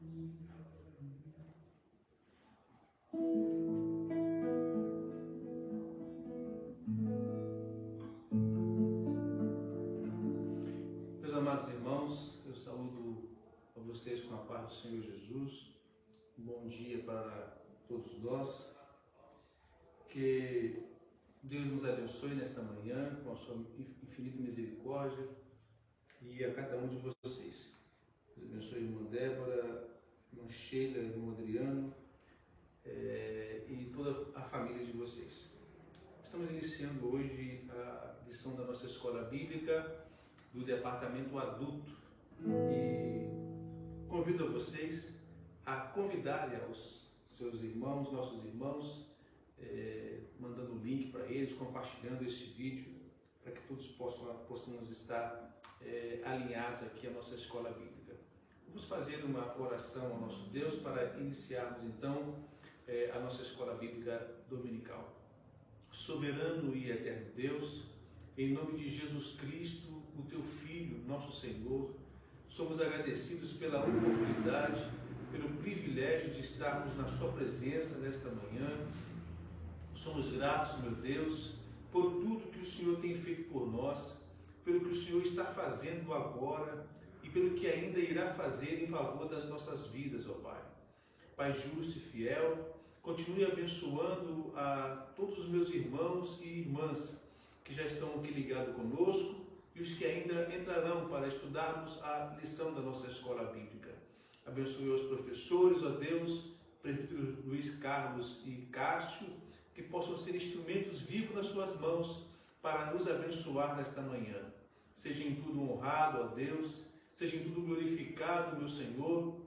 Meus amados irmãos, eu saúdo a vocês com a paz do Senhor Jesus. Um bom dia para todos nós. Que Deus nos abençoe nesta manhã com a sua infinita misericórdia e a cada um de vocês. Deus abençoe a irmã Débora, a irmã Sheila, o irmão Adriano e toda a família de vocês. Estamos iniciando hoje a lição da nossa escola bíblica do departamento adulto e convido a vocês a convidarem aos seus irmãos, nossos irmãos, mandando o link para eles, compartilhando esse vídeo para que todos possamos estar alinhados aqui à nossa escola bíblica. Vamos fazer uma oração ao nosso Deus para iniciarmos então a nossa escola bíblica dominical. Soberano e eterno Deus, em nome de Jesus Cristo, o Teu Filho, nosso Senhor, somos agradecidos pela oportunidade, pelo privilégio de estarmos na Sua presença nesta manhã. Somos gratos, meu Deus, por tudo que o Senhor tem feito por nós, pelo que o Senhor está fazendo agora e pelo que ainda irá fazer em favor das nossas vidas, ó Pai. Pai justo e fiel, continue abençoando a todos os meus irmãos e irmãs que já estão aqui ligados conosco e os que ainda entrarão para estudarmos a lição da nossa escola bíblica. Abençoe os professores, ó Deus, presbítero Luiz Carlos e Cássio, que possam ser instrumentos vivos nas suas mãos para nos abençoar nesta manhã. Seja em tudo honrado, ó Deus, seja em tudo glorificado, meu Senhor,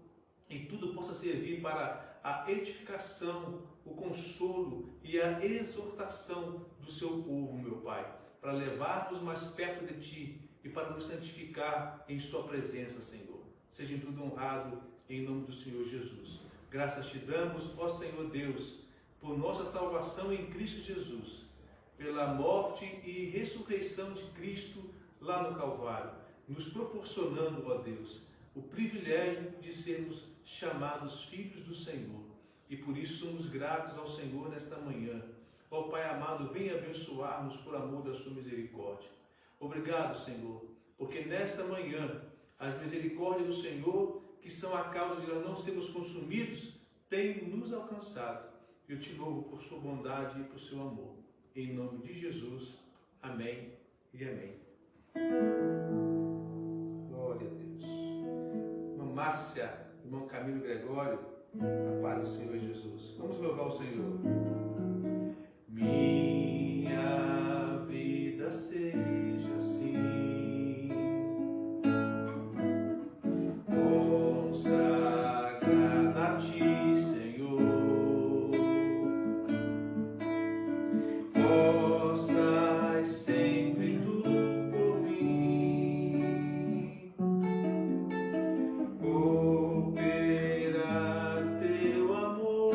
e tudo possa servir para a edificação, o consolo e a exortação do seu povo, meu Pai, para levar-nos mais perto de Ti e para nos santificar em Sua presença, Senhor. Seja em tudo honrado, em nome do Senhor Jesus. Graças te damos, ó Senhor Deus, por nossa salvação em Cristo Jesus, pela morte e ressurreição de Cristo lá no Calvário, nos proporcionando, ó Deus, o privilégio de sermos chamados filhos do Senhor. E por isso somos gratos ao Senhor nesta manhã. Ó Pai amado, venha abençoar-nos por amor da sua misericórdia. Obrigado, Senhor, porque nesta manhã as misericórdias do Senhor, que são a causa de nós não sermos consumidos, têm nos alcançado. Eu te louvo por sua bondade e por seu amor. Em nome de Jesus. Amém e amém. Glória a Deus. Irmã Márcia, irmão Camilo Gregório, a paz do Senhor Jesus. Vamos louvar o Senhor. Minha vida seja assim, consagrada a Ti, Senhor, possas sempre Tu por mim operar Teu amor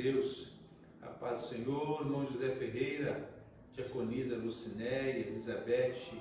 Deus. A paz do Senhor, irmão José Ferreira, diaconisa Lucinéia, Elizabeth,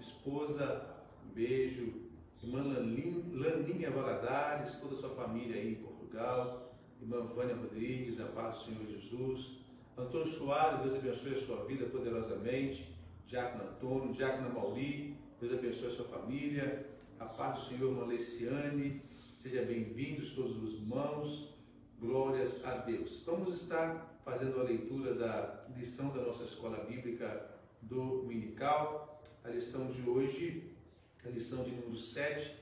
esposa, um beijo. Irmã Laninha Valadares, toda a sua família aí em Portugal. Irmã Vânia Rodrigues, a paz do Senhor Jesus. Antônio Soares, Deus abençoe a sua vida poderosamente. Diácono Antônio, Diácono Mauri, Deus abençoe a sua família. A paz do Senhor, irmã Leciane. Sejam bem-vindos todos os irmãos. Glórias a Deus. Vamos estar fazendo a leitura da lição da nossa escola bíblica dominical. A lição de hoje, a lição de número 7,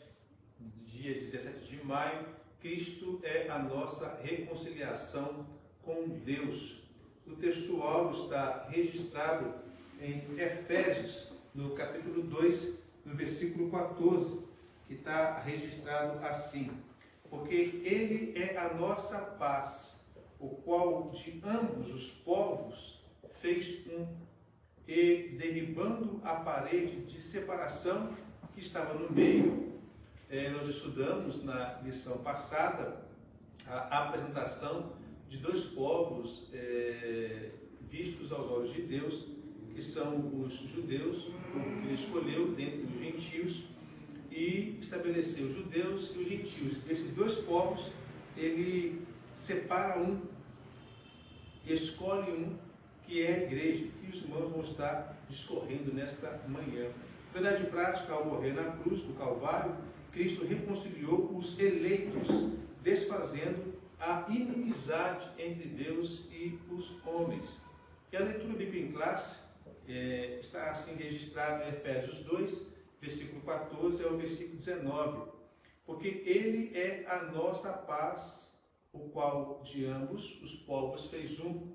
dia 17 de maio. Cristo é a nossa reconciliação com Deus. O textual está registrado em Efésios, no capítulo 2, no versículo 14, que está registrado assim: porque Ele é a nossa paz, o qual de ambos os povos fez um, e derribando a parede de separação que estava no meio. Nós estudamos na lição passada a apresentação de dois povos vistos aos olhos de Deus, que são os judeus, o povo que ele escolheu dentre os gentios, e estabeleceu os judeus e os gentios. Esses dois povos, ele separa um, escolhe um, que é a igreja, que os irmãos vão estar discorrendo nesta manhã. Verdade prática, ao morrer na cruz do Calvário, Cristo reconciliou os eleitos, desfazendo a inimizade entre Deus e os homens. E a leitura bíblica em classe está assim registrada em Efésios 2, versículo 14 ao versículo 19. Porque Ele é a nossa paz, o qual de ambos os povos fez um,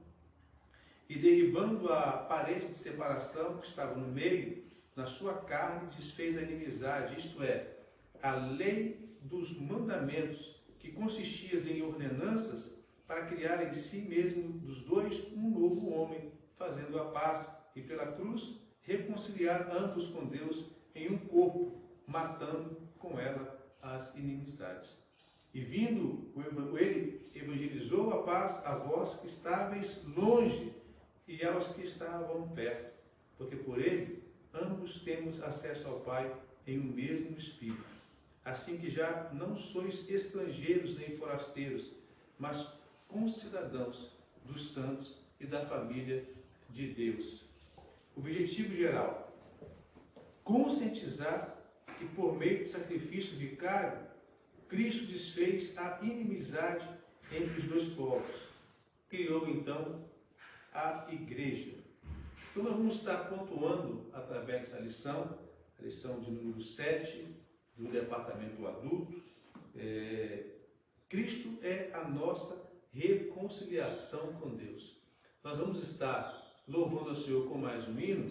e derribando a parede de separação que estava no meio, na sua carne desfez a inimizade, isto é, a lei dos mandamentos, que consistia em ordenanças para criar em si mesmo dos dois um novo homem, fazendo a paz, e pela cruz reconciliar ambos com Deus em um corpo, matando com ela as inimizades. E vindo, ele evangelizou a paz a vós que estáveis longe e aos que estavam perto, porque por ele ambos temos acesso ao Pai em um mesmo Espírito. Assim que já não sois estrangeiros nem forasteiros, mas concidadãos dos santos e da família de Deus. Objetivo geral: conscientizar que por meio de sacrifício vicário, Cristo desfez a inimizade entre os dois povos. Criou então a igreja. Então nós vamos estar pontuando através dessa lição, a lição de número 7, do departamento adulto. Cristo é a nossa reconciliação com Deus. Nós vamos estar louvando ao Senhor com mais um hino,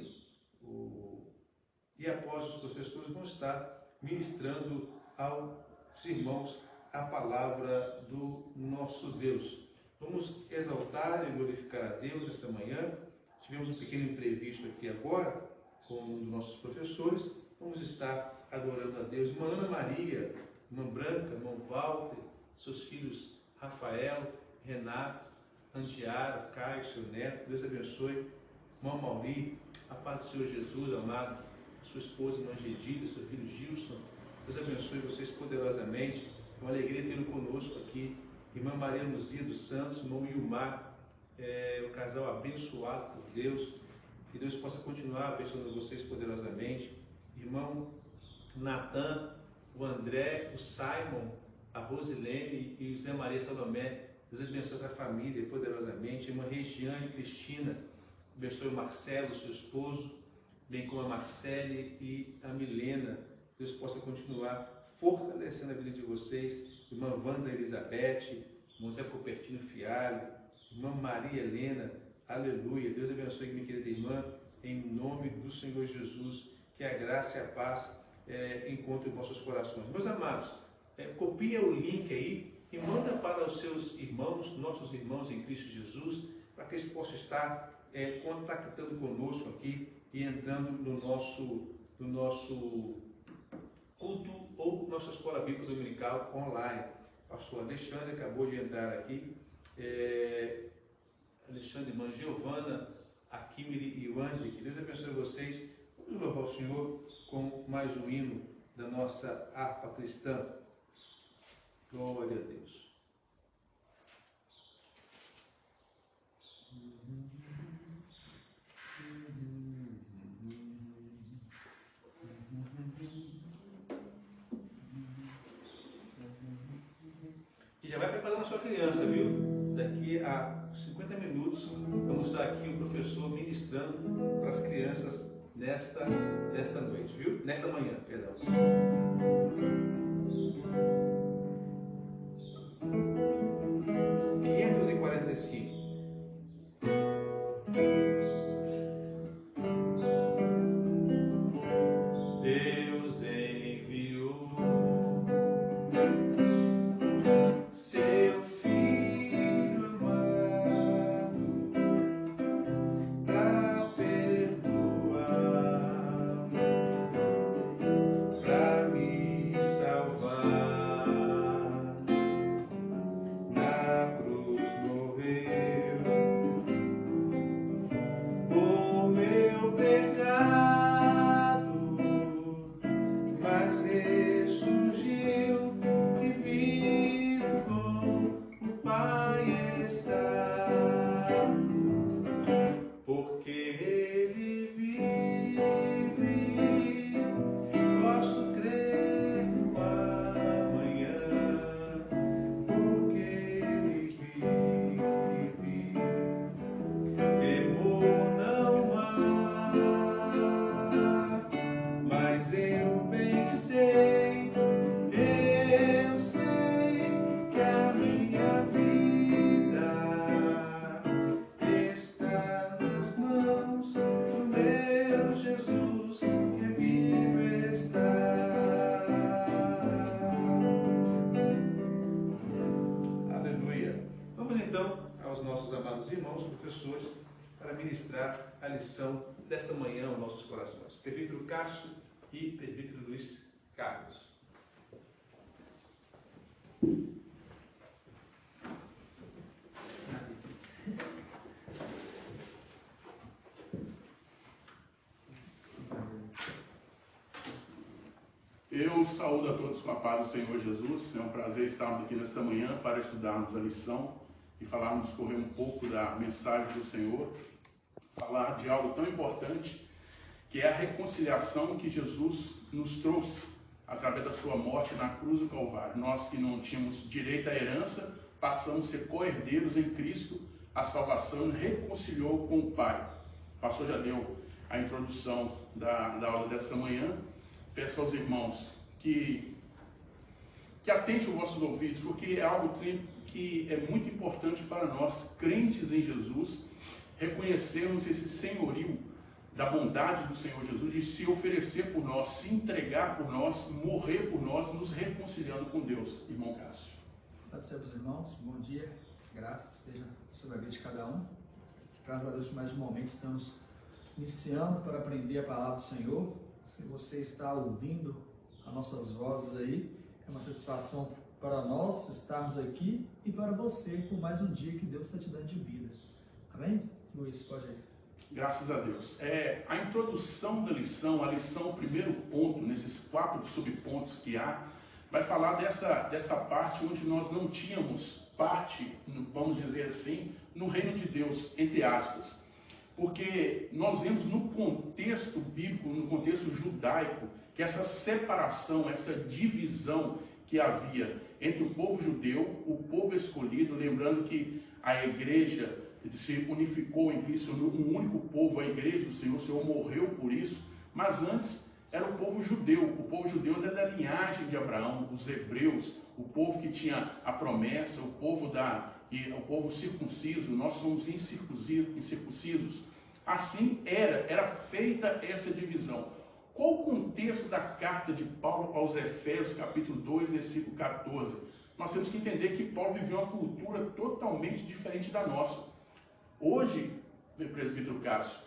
e após os professores vão estar ministrando aos irmãos a palavra do nosso Deus. Vamos exaltar e glorificar a Deus nessa manhã. Tivemos um pequeno imprevisto aqui agora com um dos nossos professores. Vamos estar adorando a Deus. Irmã Ana Maria, irmã Branca, irmão Walter, seus filhos Rafael, Renato, Andiara, Caio, seu neto, Deus abençoe. Irmão Mauri, a paz do Senhor Jesus, amado, sua esposa, irmã Gedília, seu filho Gilson, Deus abençoe vocês poderosamente. É uma alegria tê-lo conosco aqui. Irmã Maria Luzia dos Santos, irmão Ilmar, o casal abençoado por Deus. Que Deus possa continuar abençoando vocês poderosamente. Irmão Natan, o André, o Simon, a Rosilene e o Zé Maria Salomé, Deus abençoe essa família poderosamente. Irmã Regiane Cristina, abençoe o Marcelo, seu esposo, bem como a Marcele e a Milena. Deus possa continuar fortalecendo a vida de vocês. Irmã Wanda Elizabeth, irmão Zé Copertino Fialho, irmã Maria Helena, aleluia. Deus abençoe minha querida irmã, em nome do Senhor Jesus. Que a graça e a paz encontrem vossos corações. Meus amados, copia o link aí e manda para os seus irmãos, nossos irmãos em Cristo Jesus, para que eles possam estar contactando conosco aqui e entrando no nosso culto ou nossa escola bíblica dominical online. Pastor Alexandre acabou de entrar aqui. Alexandre, irmã Giovana, Akimili e Wandy, que Deus abençoe vocês. Vamos louvar o Senhor com mais um hino da nossa harpa cristã. Glória a Deus. E já vai preparando a sua criança, viu? Daqui a 50 minutos vamos estar aqui o professor ministrando para as crianças nesta noite, viu? Nesta manhã, perdão. 545. Deus enviou seu Filho amado para perdoar, para me salvar. Na cruz morreu o meu pecado, mas ressurgiu e vivo com o Pai está, porque Ele vive, posso crer no amanhã, porque Ele vive, temor não há, mas eu bem sei que a minha vida está nas mãos do meu Jesus, que vivo está. Aleluia. Vamos então aos nossos amados irmãos, professores, para ministrar a lição desta manhã aos nossos corações. Presbítero Cássio e Presbítero Luiz Carlos. Eu saúdo a todos com a paz do Senhor Jesus. É um prazer estarmos aqui nesta manhã para estudarmos a lição e falarmos, discorrer um pouco da mensagem do Senhor, falar de algo tão importante, que é a reconciliação que Jesus nos trouxe através da sua morte na cruz do Calvário. Nós que não tínhamos direito à herança, passamos a ser co-herdeiros em Cristo. A salvação reconciliou com o Pai. O pastor já deu a introdução da aula desta manhã. Peço aos irmãos que atentem os vossos ouvidos, porque é algo que é muito importante para nós, crentes em Jesus, reconhecermos esse senhorio da bondade do Senhor Jesus, de se oferecer por nós, se entregar por nós, morrer por nós, nos reconciliando com Deus. Irmão Cássio. Pode ser para os irmãos, bom dia, graça que esteja sobre a vida de cada um. Graças a Deus, mais um momento estamos iniciando para aprender a palavra do Senhor. Se você está ouvindo as nossas vozes aí, é uma satisfação para nós estarmos aqui e para você por mais um dia que Deus está te dando de vida. Amém? Luiz, pode ir. Graças a Deus. A introdução da lição, a lição, o primeiro ponto, nesses 4 subpontos que há, vai falar dessa parte onde nós não tínhamos parte, vamos dizer assim, no reino de Deus, entre aspas. Porque nós vemos no contexto bíblico, no contexto judaico, que essa separação, essa divisão que havia entre o povo judeu, o povo escolhido, lembrando que a igreja se unificou em Cristo, um único povo, a igreja do Senhor, o Senhor morreu por isso, mas antes era o povo judeu. O povo judeu é da linhagem de Abraão, os hebreus, o povo que tinha a promessa, o povo circunciso. Nós somos incircuncisos. Assim era feita essa divisão. Qual o contexto da carta de Paulo aos Efésios, capítulo 2, versículo 14? Nós temos que entender que Paulo viveu uma cultura totalmente diferente da nossa. Hoje, meu presbítero Cássio,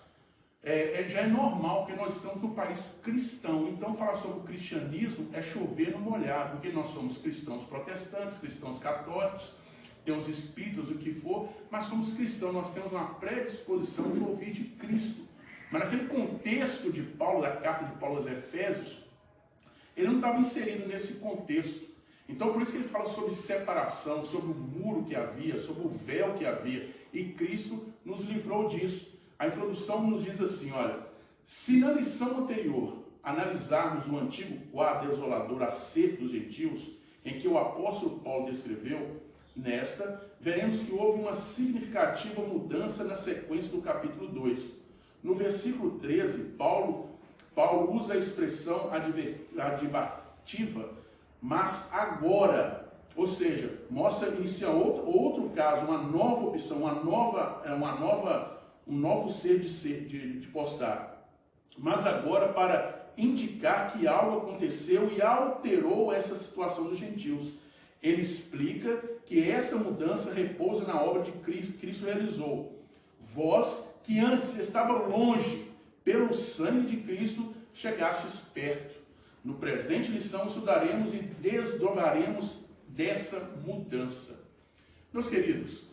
já é normal que nós estamos no país cristão. Então, falar sobre o cristianismo é chover no molhado, porque nós somos cristãos protestantes, cristãos católicos, tem os espíritos, o que for, mas somos cristãos, nós temos uma predisposição de ouvir de Cristo. Mas naquele contexto de Paulo, da carta de Paulo aos Efésios, ele não estava inserido nesse contexto. Então por isso que ele fala sobre separação, sobre o muro que havia, sobre o véu que havia, e Cristo nos livrou disso. A introdução nos diz assim, olha, se na lição anterior analisarmos o antigo quadro desolador acerca dos gentios, em que o apóstolo Paulo descreveu, nesta, veremos que houve uma significativa mudança na sequência do capítulo 2. No versículo 13, Paulo usa a expressão advertiva, mas agora, ou seja, inicia outro caso, uma nova opção, um novo ser de postar. Mas agora para indicar que algo aconteceu e alterou essa situação dos gentios. Ele explica que essa mudança repousa na obra de Cristo, que Cristo realizou. Vós, que antes estava longe, pelo sangue de Cristo, chegastes perto. No presente lição, estudaremos e desdobraremos dessa mudança. Meus queridos,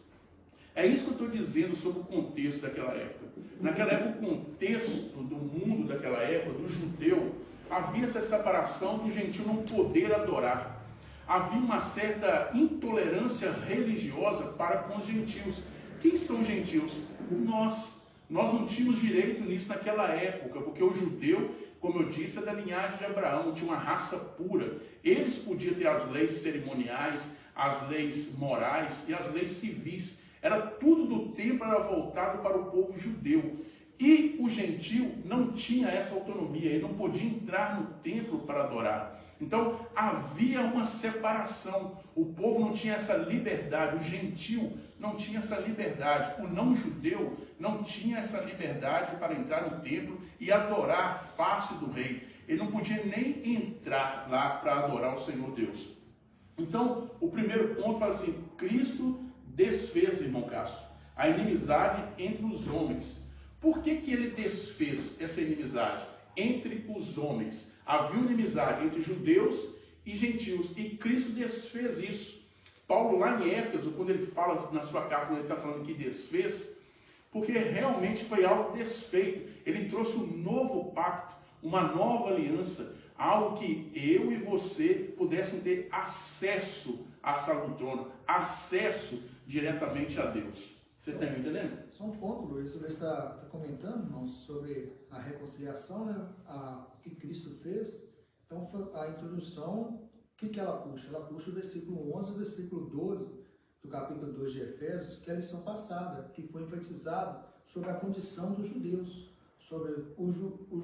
é isso que eu estou dizendo sobre o contexto daquela época. Naquela época, o contexto do mundo daquela época, do judeu, havia essa separação do gentio não poder adorar. Havia uma certa intolerância religiosa para com os gentios. Quem são os gentios? Nós não tínhamos direito nisso naquela época, porque o judeu, como eu disse, é da linhagem de Abraão, tinha uma raça pura. Eles podiam ter as leis cerimoniais, as leis morais e as leis civis. Era tudo do templo, era voltado para o povo judeu. E o gentio não tinha essa autonomia, ele não podia entrar no templo para adorar. Então havia uma separação, o povo não tinha essa liberdade, o gentio não tinha essa liberdade, o não judeu não tinha essa liberdade para entrar no templo e adorar a face do rei. Ele não podia nem entrar lá para adorar o Senhor Deus. Então o primeiro ponto fala assim, Cristo desfez, irmão Cássio, a inimizade entre os homens. Por que ele desfez essa inimizade entre os homens? Havia inimizade entre judeus e gentios, e Cristo desfez isso. Paulo lá em Éfeso, quando ele fala na sua carta, quando ele está falando que desfez, porque realmente foi algo desfeito. Ele trouxe um novo pacto, uma nova aliança, algo que eu e você pudéssemos ter acesso à sala do trono, acesso diretamente a Deus. Você está me entendendo? Só um ponto, Luiz. Você está comentando, irmãos, sobre a reconciliação, né? O que Cristo fez. Então, a introdução, o que ela puxa? Ela puxa o versículo 11 e o versículo 12 do capítulo 2 de Efésios, que é a lição passada, que foi enfatizado sobre a condição dos judeus, sobre os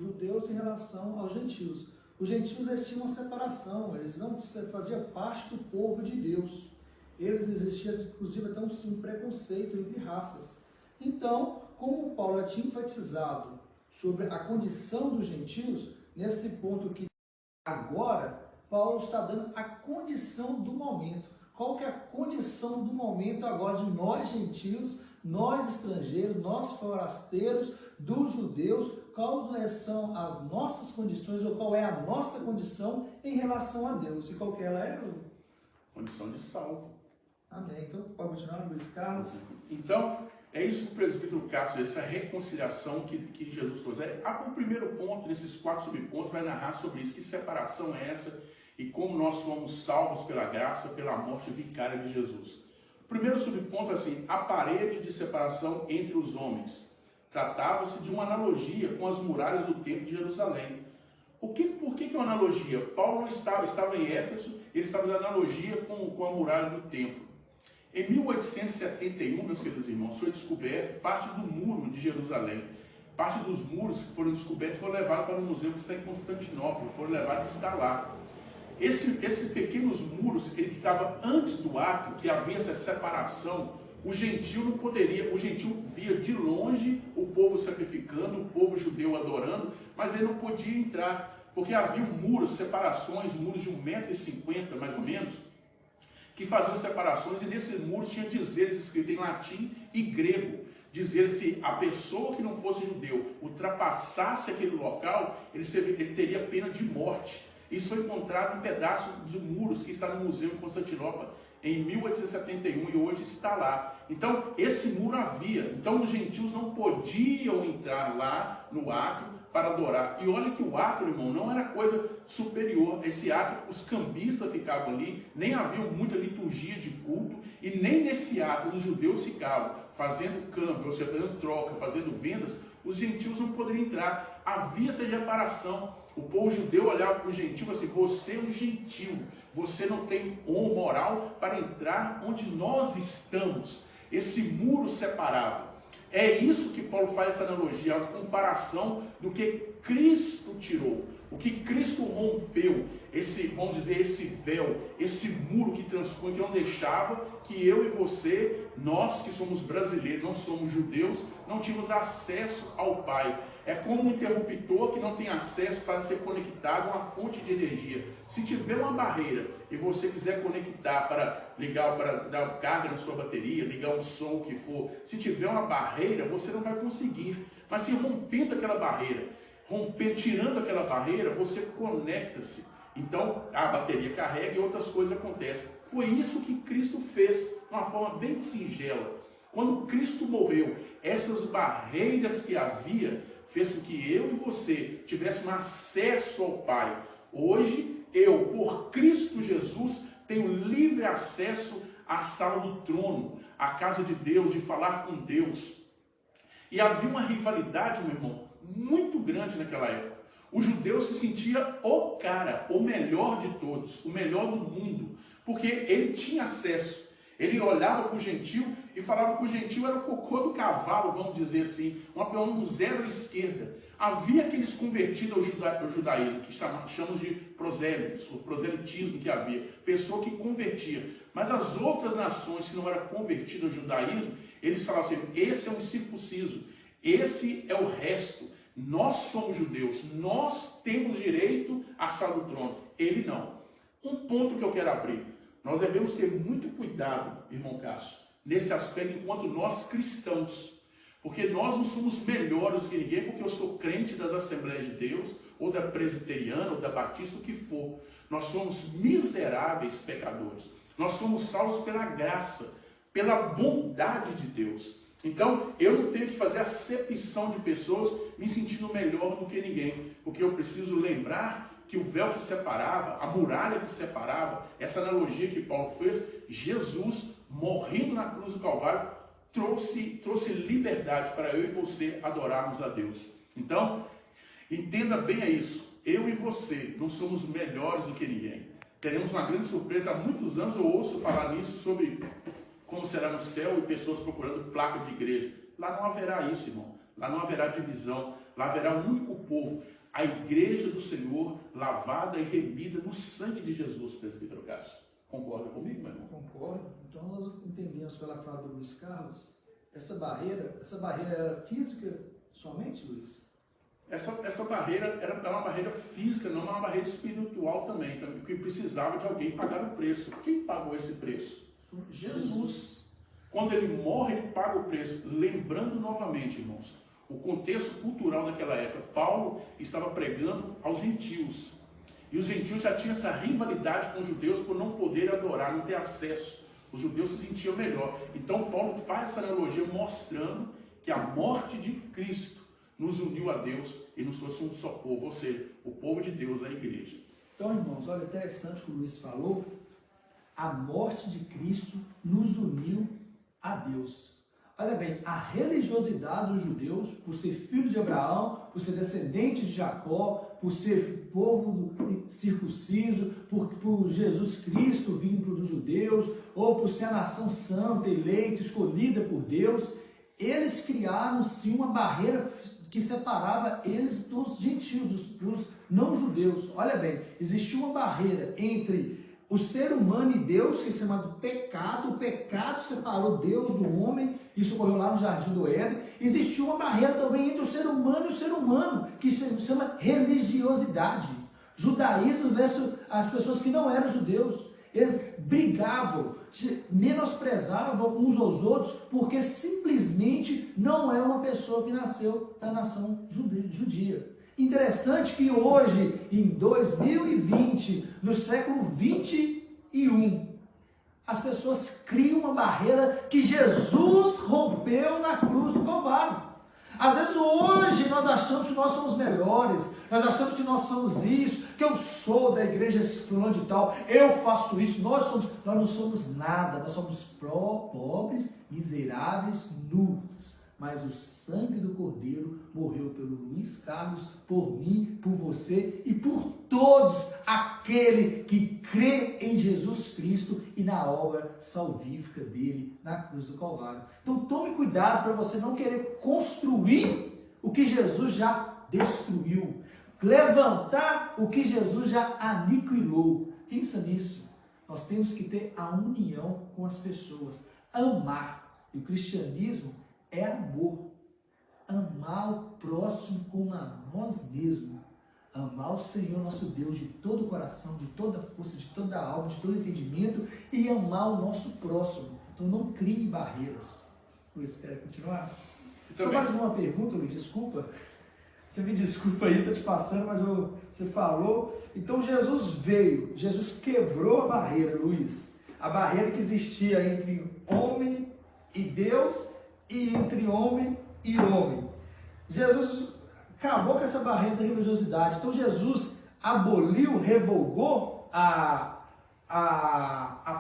judeus em relação aos gentios. Os gentios eles tinham uma separação, eles não faziam parte do povo de Deus. Eles existiam, inclusive, até um preconceito entre raças. Então, como Paulo tinha enfatizado sobre a condição dos gentios, nesse ponto que agora, Paulo está dando a condição do momento. Qual que é a condição do momento agora de nós gentios, nós estrangeiros, nós forasteiros, dos judeus, quais são as nossas condições, ou qual é a nossa condição em relação a Deus? E qual que ela é? Condição de salvo. Amém. Então, pode continuar, Luiz Carlos? Então, é isso que o presbítero Cássio, essa reconciliação que Jesus trouxe. O primeiro ponto, nesses 4 subpontos, vai narrar sobre isso. Que separação é essa e como nós somos salvos pela graça, pela morte vicária de Jesus. O primeiro subponto é assim, a parede de separação entre os homens. Tratava-se de uma analogia com as muralhas do templo de Jerusalém. Por que é uma analogia? Paulo não estava em Éfeso, ele estava fazendo analogia com a muralha do templo. Em 1871, meus queridos irmãos, foi descoberto parte do muro de Jerusalém. Parte dos muros que foram descobertos foram levados para o museu que está em Constantinopla, foram levados a estar lá. Esses pequenos muros, ele estava antes do ato, que havia essa separação. O gentio não poderia, o gentio via de longe o povo sacrificando, o povo judeu adorando, mas ele não podia entrar, porque havia muros, separações, muros de 1,50 m mais ou menos, que faziam separações, e nesses muros tinha dizeres escritos em latim e grego. Dizer se a pessoa que não fosse judeu ultrapassasse aquele local, ele teria pena de morte. Isso foi encontrado em pedaços de muros que está no museu em Constantinopla, em 1871 e hoje está lá. Então, esse muro havia. Então, os gentios não podiam entrar lá no átrio para adorar. E olha que o átrio, irmão, não era coisa superior. Esse átrio, os cambistas ficavam ali, nem havia muita liturgia de culto, e nem nesse átrio os judeus ficavam fazendo câmbio, ou seja, fazendo troca, fazendo vendas. Os gentios não poderiam entrar. Havia essa separação. O povo judeu olhava para o gentio e falava assim: você é um gentio, você não tem moral para entrar onde nós estamos. Esse muro separava. É isso que Paulo faz essa analogia, a comparação do que Cristo tirou, o que Cristo rompeu, esse, vamos dizer, esse véu, esse muro que transpunha, que não deixava que eu e você, nós que somos brasileiros, não somos judeus, não tínhamos acesso ao Pai. É como um interruptor que não tem acesso para ser conectado a uma fonte de energia. Se tiver uma barreira e você quiser conectar para ligar, para dar carga na sua bateria, ligar um som, o que for, se tiver uma barreira, você não vai conseguir. Mas se rompendo aquela barreira, tirando aquela barreira, você conecta-se. Então a bateria carrega e outras coisas acontecem. Foi isso que Cristo fez, de uma forma bem singela. Quando Cristo morreu, essas barreiras que havia fez com que eu e você tivéssemos acesso ao Pai. Hoje, eu, por Cristo Jesus, tenho livre acesso à sala do trono, à casa de Deus, de falar com Deus. E havia uma rivalidade, meu irmão, muito grande naquela época. O judeu se sentia o cara, o melhor de todos, o melhor do mundo, porque ele tinha acesso. Ele olhava para o gentio e falava que o gentio era o cocô do cavalo, vamos dizer assim, um zero à esquerda. Havia aqueles convertidos ao judaísmo, que chamamos de prosélitos, o proselitismo que havia, pessoa que convertia. Mas as outras nações que não eram convertidas ao judaísmo, eles falavam assim: esse é um circunciso, esse é o resto. Nós somos judeus, nós temos direito à sala do trono. Ele não. Um ponto que eu quero abrir. Nós devemos ter muito cuidado, irmão Cássio, nesse aspecto enquanto nós cristãos. Porque nós não somos melhores do que ninguém, porque eu sou crente das Assembleias de Deus, ou da Presbiteriana, ou da Batista, o que for. Nós somos miseráveis pecadores. Nós somos salvos pela graça, pela bondade de Deus. Então, eu não tenho que fazer acepção de pessoas me sentindo melhor do que ninguém, porque eu preciso lembrar que o véu que separava, a muralha que separava, essa analogia que Paulo fez, Jesus morrendo na cruz do Calvário, trouxe liberdade para eu e você adorarmos a Deus. Então, entenda bem isso. Eu e você não somos melhores do que ninguém. Teremos uma grande surpresa. Há muitos anos eu ouço falar nisso, sobre como será no céu, e pessoas procurando placa de igreja. Lá não haverá isso, irmão. Lá não haverá divisão. Lá haverá um único povo. A igreja do Senhor, lavada e remida no sangue de Jesus, presbítero Cássio. Concorda comigo, meu irmão? Concordo. Então nós entendemos pela fala do Luiz Carlos, essa barreira era física somente, Luiz? Essa barreira era uma barreira física, não uma barreira espiritual também, que precisava de alguém pagar o preço. Quem pagou esse preço? Jesus. Quando ele morre, ele paga o preço. Lembrando novamente, irmãos, o contexto cultural daquela época. Paulo estava pregando aos gentios. E os gentios já tinham essa rivalidade com os judeus por não poder adorar, não ter acesso. Os judeus se sentiam melhor. Então Paulo faz essa analogia mostrando que a morte de Cristo nos uniu a Deus e nos trouxe um só povo, ou seja, o povo de Deus, a igreja. Então, irmãos, olha, interessante o que o Luiz falou. A morte de Cristo nos uniu a Deus. Olha bem, a religiosidade dos judeus, por ser filho de Abraão, por ser descendente de Jacó, por ser povo circunciso, por Jesus Cristo vindo dos judeus, ou por ser a nação santa, eleita, escolhida por Deus, eles criaram sim uma barreira que separava eles dos gentios, dos não-judeus. Olha bem, existia uma barreira entre o ser humano e Deus, que é chamado pecado. O pecado separou Deus do homem. Isso ocorreu lá no Jardim do Éden. Existiu uma barreira também entre o ser humano e o ser humano, que se chama religiosidade. Judaísmo versus as pessoas que não eram judeus. Eles brigavam, menosprezavam uns aos outros, porque simplesmente não é uma pessoa que nasceu da nação judia. Interessante que hoje, em 2020, no século 21, as pessoas criam uma barreira que Jesus rompeu na cruz do Calvário. Às vezes hoje nós achamos que nós somos melhores, nós achamos que nós somos isso, que eu sou da igreja fulano de tal, eu faço isso, nós não somos nada, nós somos pobres, miseráveis, nus. Mas o sangue do Cordeiro morreu pelo Luiz Carlos, por mim, por você e por todos aquele que crê em Jesus Cristo e na obra salvífica dele na cruz do Calvário. Então tome cuidado para você não querer construir o que Jesus já destruiu, levantar o que Jesus já aniquilou. Pensa nisso. Nós temos que ter a união com as pessoas, amar. E o cristianismo é amor, amar o próximo como a nós mesmos, amar o Senhor nosso Deus de todo o coração, de toda a força, de toda a alma, de todo o entendimento e amar o nosso próximo. Então não crie barreiras. Luiz, quer continuar? Só mais uma pergunta, Luiz, desculpa. Você me desculpa aí, estou te passando, mas você falou. Então Jesus veio, Jesus quebrou a barreira, Luiz. A barreira que existia entre homem e Deus e entre homem e homem. Jesus acabou com essa barreira da religiosidade. Então Jesus aboliu, revogou a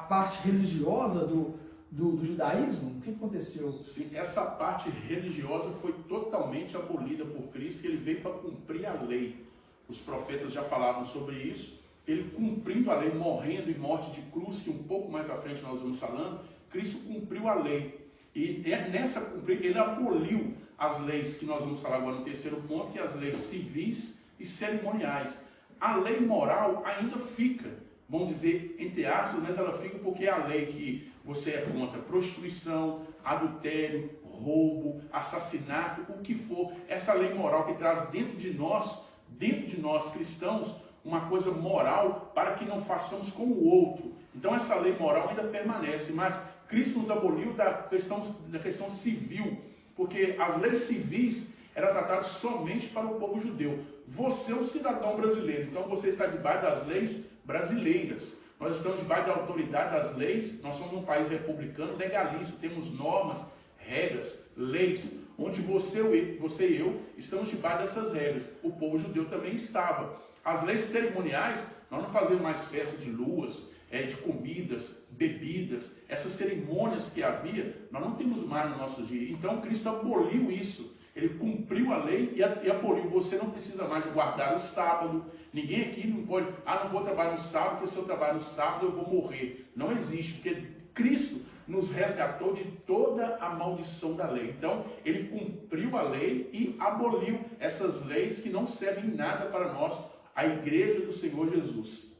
parte religiosa do judaísmo. O que aconteceu? Sim, essa parte religiosa foi totalmente abolida por Cristo. Ele veio para cumprir a lei. Os profetas já falavam sobre isso. Ele cumprindo a lei, morrendo em morte de cruz, que um pouco mais à frente nós vamos falando, Cristo cumpriu a lei. E nessa cumprir, ele aboliu as leis que nós vamos falar agora no terceiro ponto, que é as leis civis e cerimoniais. A lei moral ainda fica, vamos dizer, entre aspas, mas ela fica porque é a lei que você é contra prostituição, adultério, roubo, assassinato, o que for. Essa lei moral que traz dentro de nós cristãos, uma coisa moral para que não façamos como o outro. Então essa lei moral ainda permanece, mas Cristo nos aboliu da questão civil, porque as leis civis eram tratadas somente para o povo judeu. Você é um cidadão brasileiro, então você está debaixo das leis brasileiras. Nós estamos debaixo da autoridade das leis, nós somos um país republicano, legalista, temos normas, regras, leis, onde você e eu estamos debaixo dessas regras. O povo judeu também estava. As leis cerimoniais, nós não fazemos mais festa de luas, de comidas, bebidas, essas cerimônias que havia, nós não temos mais no nosso dia. Então Cristo aboliu isso, ele cumpriu a lei e aboliu. Você não precisa mais guardar o sábado, ninguém aqui não pode, não vou trabalhar no sábado, porque se eu trabalhar no sábado eu vou morrer. Não existe, porque Cristo nos resgatou de toda a maldição da lei. Então ele cumpriu a lei e aboliu essas leis que não servem em nada para nós, a igreja do Senhor Jesus.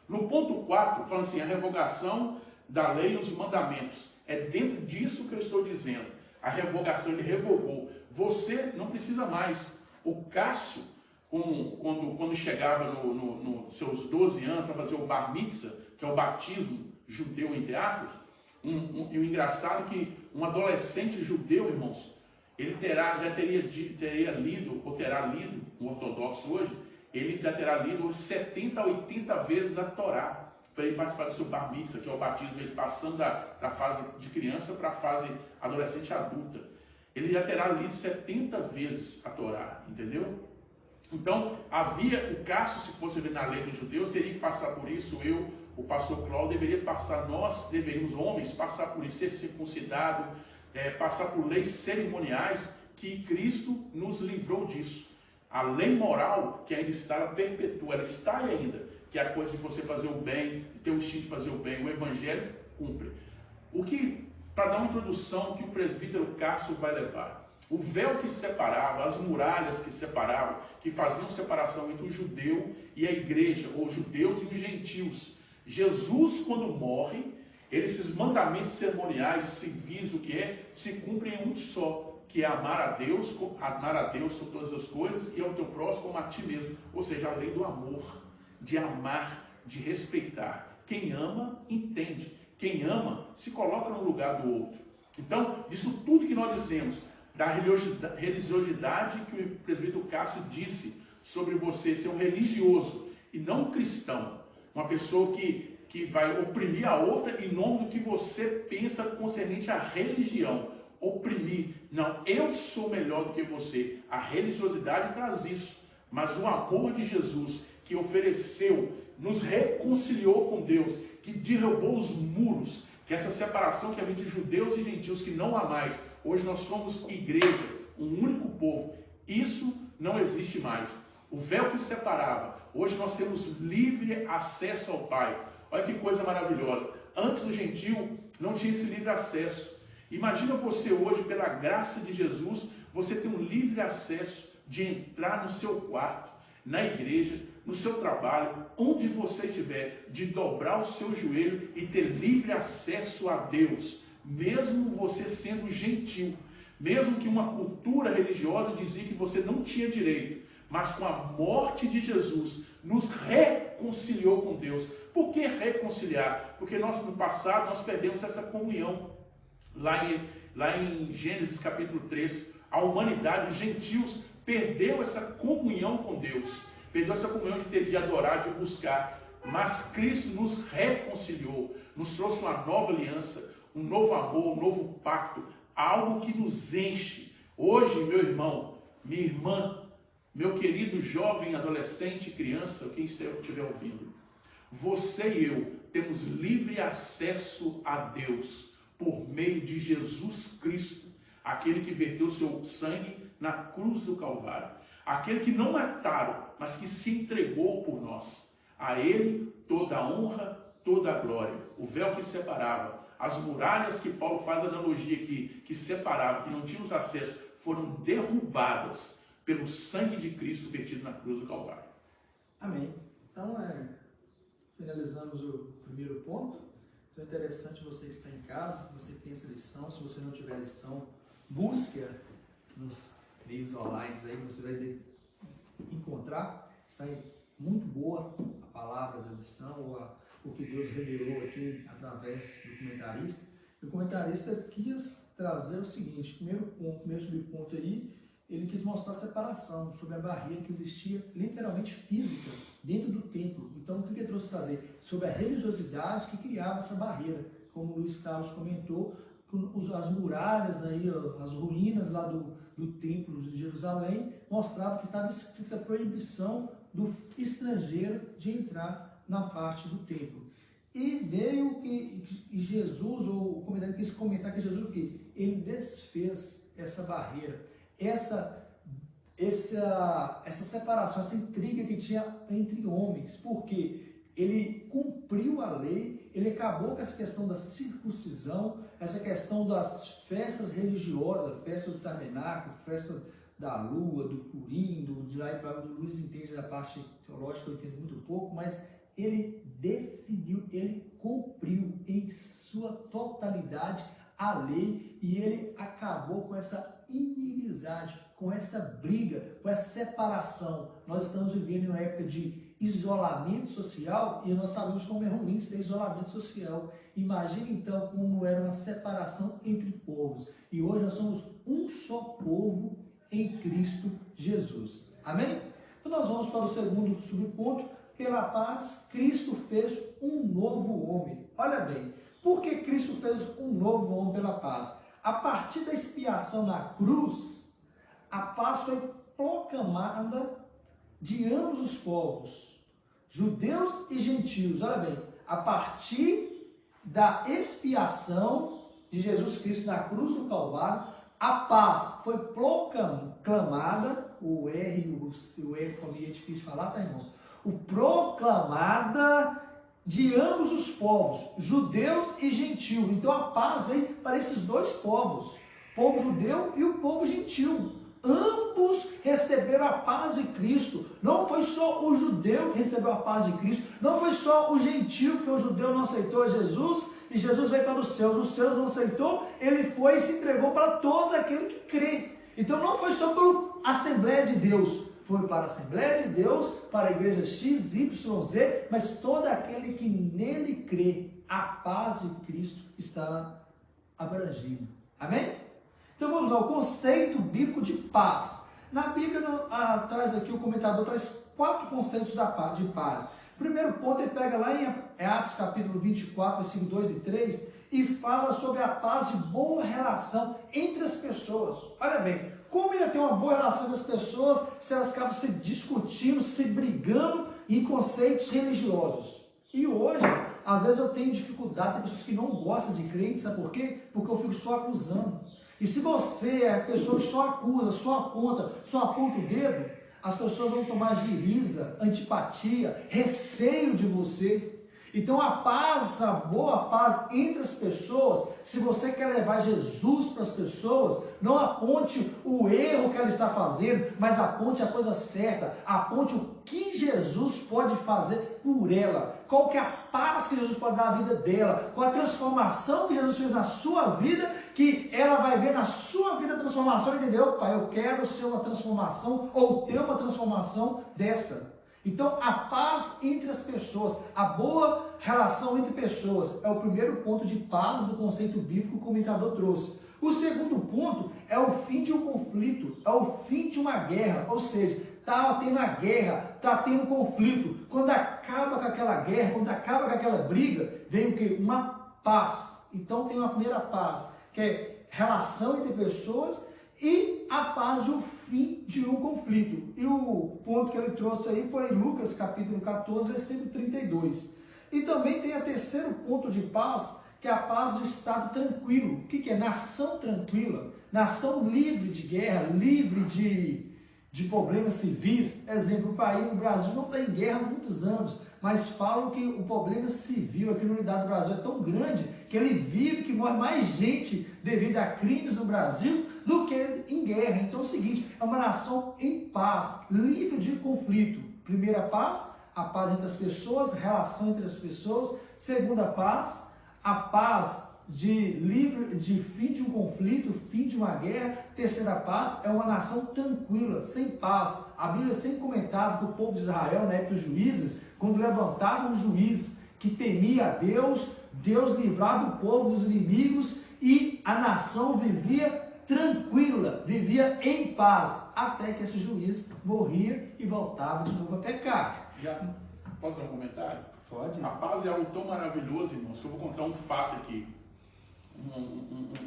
No ponto 4, fala assim, a revogação da lei e os mandamentos. É dentro disso que eu estou dizendo. A revogação, ele revogou. Você não precisa mais. O Cássio, quando chegava nos seus 12 anos para fazer o bar mitzvah, que é o batismo judeu, entre aspas, e o engraçado é que um adolescente judeu, irmãos, ele já teria lido, ou terá lido, um ortodoxo hoje, ele já terá lido 70 a 80 vezes a Torá, para ele participar do seu bar mitzvah, que é o batismo, ele passando da fase de criança para a fase adolescente adulta. Ele já terá lido 70 vezes a Torá, entendeu? Então, havia o Cássio, se fosse ver na lei dos judeus, teria que passar por isso. Eu, o pastor Cláudio, deveria passar, nós deveríamos, homens, passar por isso, ser circuncidado, passar por leis cerimoniais, que Cristo nos livrou disso. A lei moral que ainda está, ela perpetua, ela está ainda, que é a coisa de você fazer o bem, de ter o instinto de fazer o bem. O Evangelho cumpre. Para dar uma introdução, que o presbítero Cássio vai levar. O véu que separava, as muralhas que separavam, que faziam separação entre o judeu e a igreja, ou os judeus e os gentios. Jesus, quando morre, esses mandamentos cerimoniais, civis, o que é, se cumprem em um só, que é amar a Deus sobre todas as coisas e ao teu próximo como a ti mesmo. Ou seja, a lei do amor, de amar, de respeitar. Quem ama, entende. Quem ama, se coloca no lugar do outro. Então, disso tudo que nós dizemos, da religiosidade que o presbítero Cássio disse sobre você ser um religioso e não um cristão, uma pessoa que que vai oprimir a outra em nome do que você pensa concernente à religião. Oprimir. Não, eu sou melhor do que você. A religiosidade traz isso. Mas o amor de Jesus, que ofereceu, nos reconciliou com Deus, que derrubou os muros, que essa separação que havia entre judeus e gentios, que não há mais. Hoje nós somos igreja, um único povo. Isso não existe mais. O véu que separava, hoje nós temos livre acesso ao Pai. Olha que coisa maravilhosa. Antes do gentio não tinha esse livre acesso. Imagina você hoje, pela graça de Jesus, você tem um livre acesso de entrar no seu quarto, na igreja, no seu trabalho, onde você estiver, de dobrar o seu joelho e ter livre acesso a Deus, mesmo você sendo gentil, mesmo que uma cultura religiosa dizia que você não tinha direito, mas com a morte de Jesus, nos reconciliou com Deus. Por que reconciliar? Porque nós, no passado, nós perdemos essa comunhão. Lá em Gênesis capítulo 3, a humanidade, os gentios, perdeu essa comunhão com Deus, perdeu essa comunhão de ter de adorar, de buscar, mas Cristo nos reconciliou, nos trouxe uma nova aliança, um novo amor, um novo pacto, algo que nos enche. Hoje, meu irmão, minha irmã, meu querido jovem, adolescente, criança, quem estiver ouvindo, você e eu temos livre acesso a Deus por meio de Jesus Cristo, aquele que verteu seu sangue na cruz do Calvário, aquele que não mataram, mas que se entregou por nós. A Ele toda a honra, toda a glória. O véu que separava, as muralhas que Paulo faz analogia aqui, que separavam, que não tínhamos acesso, foram derrubadas pelo sangue de Cristo vertido na cruz do Calvário. Amém. Então, finalizamos o primeiro ponto. Então é interessante você que está em casa, você que tem essa lição. Se você não tiver lição, busque nos meios online aí, você vai encontrar. Está muito boa a palavra da lição, ou o que Deus revelou aqui através do comentarista. E o comentarista quis trazer o seguinte: primeiro subponto aí, ele quis mostrar a separação, sobre a barreira que existia literalmente física dentro do templo. Então, o que ele trouxe trazer? Sobre a religiosidade que criava essa barreira. Como o Luiz Carlos comentou, as muralhas, aí, as ruínas lá do templo de Jerusalém, mostravam que estava escrita a proibição do estrangeiro de entrar na parte do templo. E veio que Jesus, ou o comentário quis comentar que Jesus, o quê? Ele desfez essa barreira, essa separação, essa intriga que tinha entre homens, porque ele cumpriu a lei, ele acabou com essa questão da circuncisão, essa questão das festas religiosas, festa do tabernáculo, festa da lua, do purim, do Luiz entende da parte teológica, eu entendo muito pouco, mas ele definiu, ele cumpriu em sua totalidade a lei, e ele acabou com essa inimizade, com essa briga, com essa separação. Nós estamos vivendo em uma época de isolamento social, e nós sabemos como é ruim ser isolamento social. Imagine então como era uma separação entre povos. E hoje nós somos um só povo em Cristo Jesus. Amém? Então nós vamos para o segundo subponto. Pela paz, Cristo fez um novo homem. Olha bem, por que Cristo fez um novo homem pela paz? A partir da expiação na cruz, a paz foi proclamada de ambos os povos, judeus e gentios. Olha bem, a partir da expiação de Jesus Cristo na cruz do Calvário, a paz foi proclamada, o R como é difícil falar, tá, irmãos? O proclamada de ambos os povos, judeus e gentios. Então a paz veio para esses dois povos, o povo judeu e o povo gentil. Ambos receberam a paz de Cristo. Não foi só o judeu que recebeu a paz de Cristo, não foi só o gentil, que o judeu não aceitou Jesus e Jesus veio para os seus não aceitou, ele foi e se entregou para todos aqueles que crê. Então não foi só para a Assembleia de Deus, foi para a Assembleia de Deus, para a igreja XYZ, mas todo aquele que nele crê, a paz de Cristo está abrangido. Amém? Então vamos ao conceito bíblico de paz. Na Bíblia, traz aqui o comentador, traz 4 conceitos de paz. O primeiro ponto ele pega lá em Atos capítulo 24, versículo 2 e 3, e fala sobre a paz e boa relação entre as pessoas. Olha bem, como ia ter uma boa relação entre as pessoas se elas ficavam se discutindo, se brigando em conceitos religiosos? E hoje, às vezes eu tenho dificuldade, tem pessoas que não gostam de crente, sabe por quê? Porque eu fico só acusando. E se você é a pessoa que só acusa, só aponta o dedo, as pessoas vão tomar giriza, antipatia, receio de você. Então a paz, a boa paz entre as pessoas, se você quer levar Jesus para as pessoas, não aponte o erro que ela está fazendo, mas aponte a coisa certa, aponte o que Jesus pode fazer por ela, qual que é a paz que Jesus pode dar à vida dela, qual a transformação que Jesus fez na sua vida, que ela vai ver na sua vida a transformação, entendeu? Pai, eu quero ser uma transformação, ou ter uma transformação dessa. Então, a paz entre as pessoas, a boa relação entre pessoas, é o primeiro ponto de paz do conceito bíblico que o comentador trouxe. O segundo ponto é o fim de um conflito, é o fim de uma guerra, ou seja, está tendo a guerra, está tendo conflito. Quando acaba com aquela guerra, quando acaba com aquela briga, vem o quê? Uma paz. Então, tem uma primeira paz, que é relação entre pessoas, e a paz de um fim de um conflito. E o ponto que ele trouxe aí foi Lucas capítulo 14, versículo 32. E também tem o terceiro ponto de paz, que é a paz do estado tranquilo. O que é? Nação tranquila, nação livre de guerra, livre de problemas civis. Exemplo, o Brasil não está em guerra há muitos anos, mas falam que o problema civil, a criminalidade do Brasil é tão grande, que ele vive, que morre mais gente devido a crimes no Brasil, do que em guerra. Então é o seguinte, é uma nação em paz, livre de conflito. Primeira paz, a paz entre as pessoas, relação entre as pessoas. Segunda paz, a paz de fim de um conflito, fim de uma guerra. Terceira paz, é uma nação tranquila, sem paz. A Bíblia sempre comentava que o povo de Israel, na época dos juízes, quando levantava um juiz que temia a Deus, Deus livrava o povo dos inimigos e a nação vivia tranquila, vivia em paz, até que esse juiz morria e voltava de novo a pecar. Posso dar um comentário? Pode. A paz é algo tão maravilhoso, irmãos, que eu vou contar um fato aqui.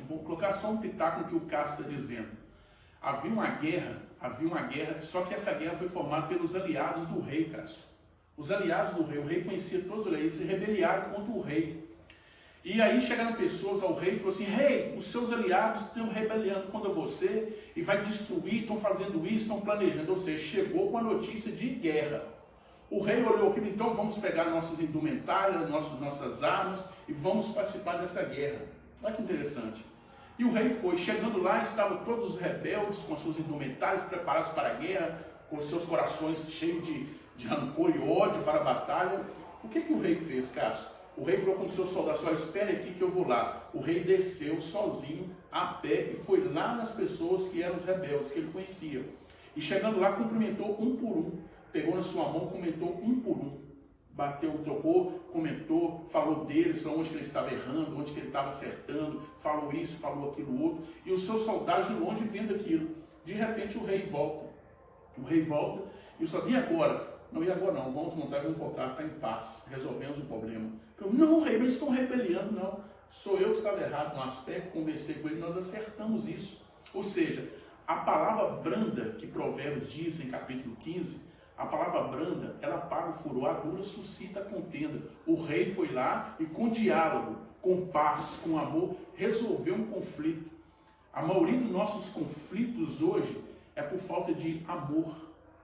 Vou colocar só um pitaco no que o Cássio está dizendo. Havia uma guerra, só que essa guerra foi formada pelos aliados do rei, Cássio. Os aliados do rei, o rei conhecia todos os reis, se rebeliaram contra o rei. E aí chegaram pessoas ao rei e falaram assim: rei, os seus aliados estão rebeliando contra você e vai destruir, estão fazendo isso, estão planejando. Ou seja, chegou com a notícia de guerra. O rei olhou aqui, então vamos pegar nossas indumentárias, nossas armas e vamos participar dessa guerra. Olha que interessante. E o rei foi, chegando lá, estavam todos os rebeldes com as suas indumentárias preparados para a guerra, com seus corações cheios de rancor e ódio para a batalha. O que o rei fez, Cássio? O rei falou com os seus soldados: só espere aqui que eu vou lá. O rei desceu sozinho, a pé, e foi lá nas pessoas que eram os rebeldes, que ele conhecia. E chegando lá, cumprimentou um por um. Pegou na sua mão, comentou um por um. Bateu, trocou, comentou, falou deles, onde que ele estava errando, onde que ele estava acertando, falou isso, falou aquilo outro. E os seus soldados de longe vendo aquilo. De repente o rei volta. O rei volta e o soldado: e agora? Não, e agora não, vamos montar e vamos voltar, está em paz, resolvemos o problema. Eu: não, rei, mas estão rebeliando. Não, sou eu que estava errado no aspecto, conversei com ele, nós acertamos isso. Ou seja, a palavra branda que Provérbios diz em capítulo 15, a palavra branda, ela apaga o furor, a dura suscita a contenda. O rei foi lá e com diálogo, com paz, com amor, resolveu um conflito. A maioria dos nossos conflitos hoje é por falta de amor,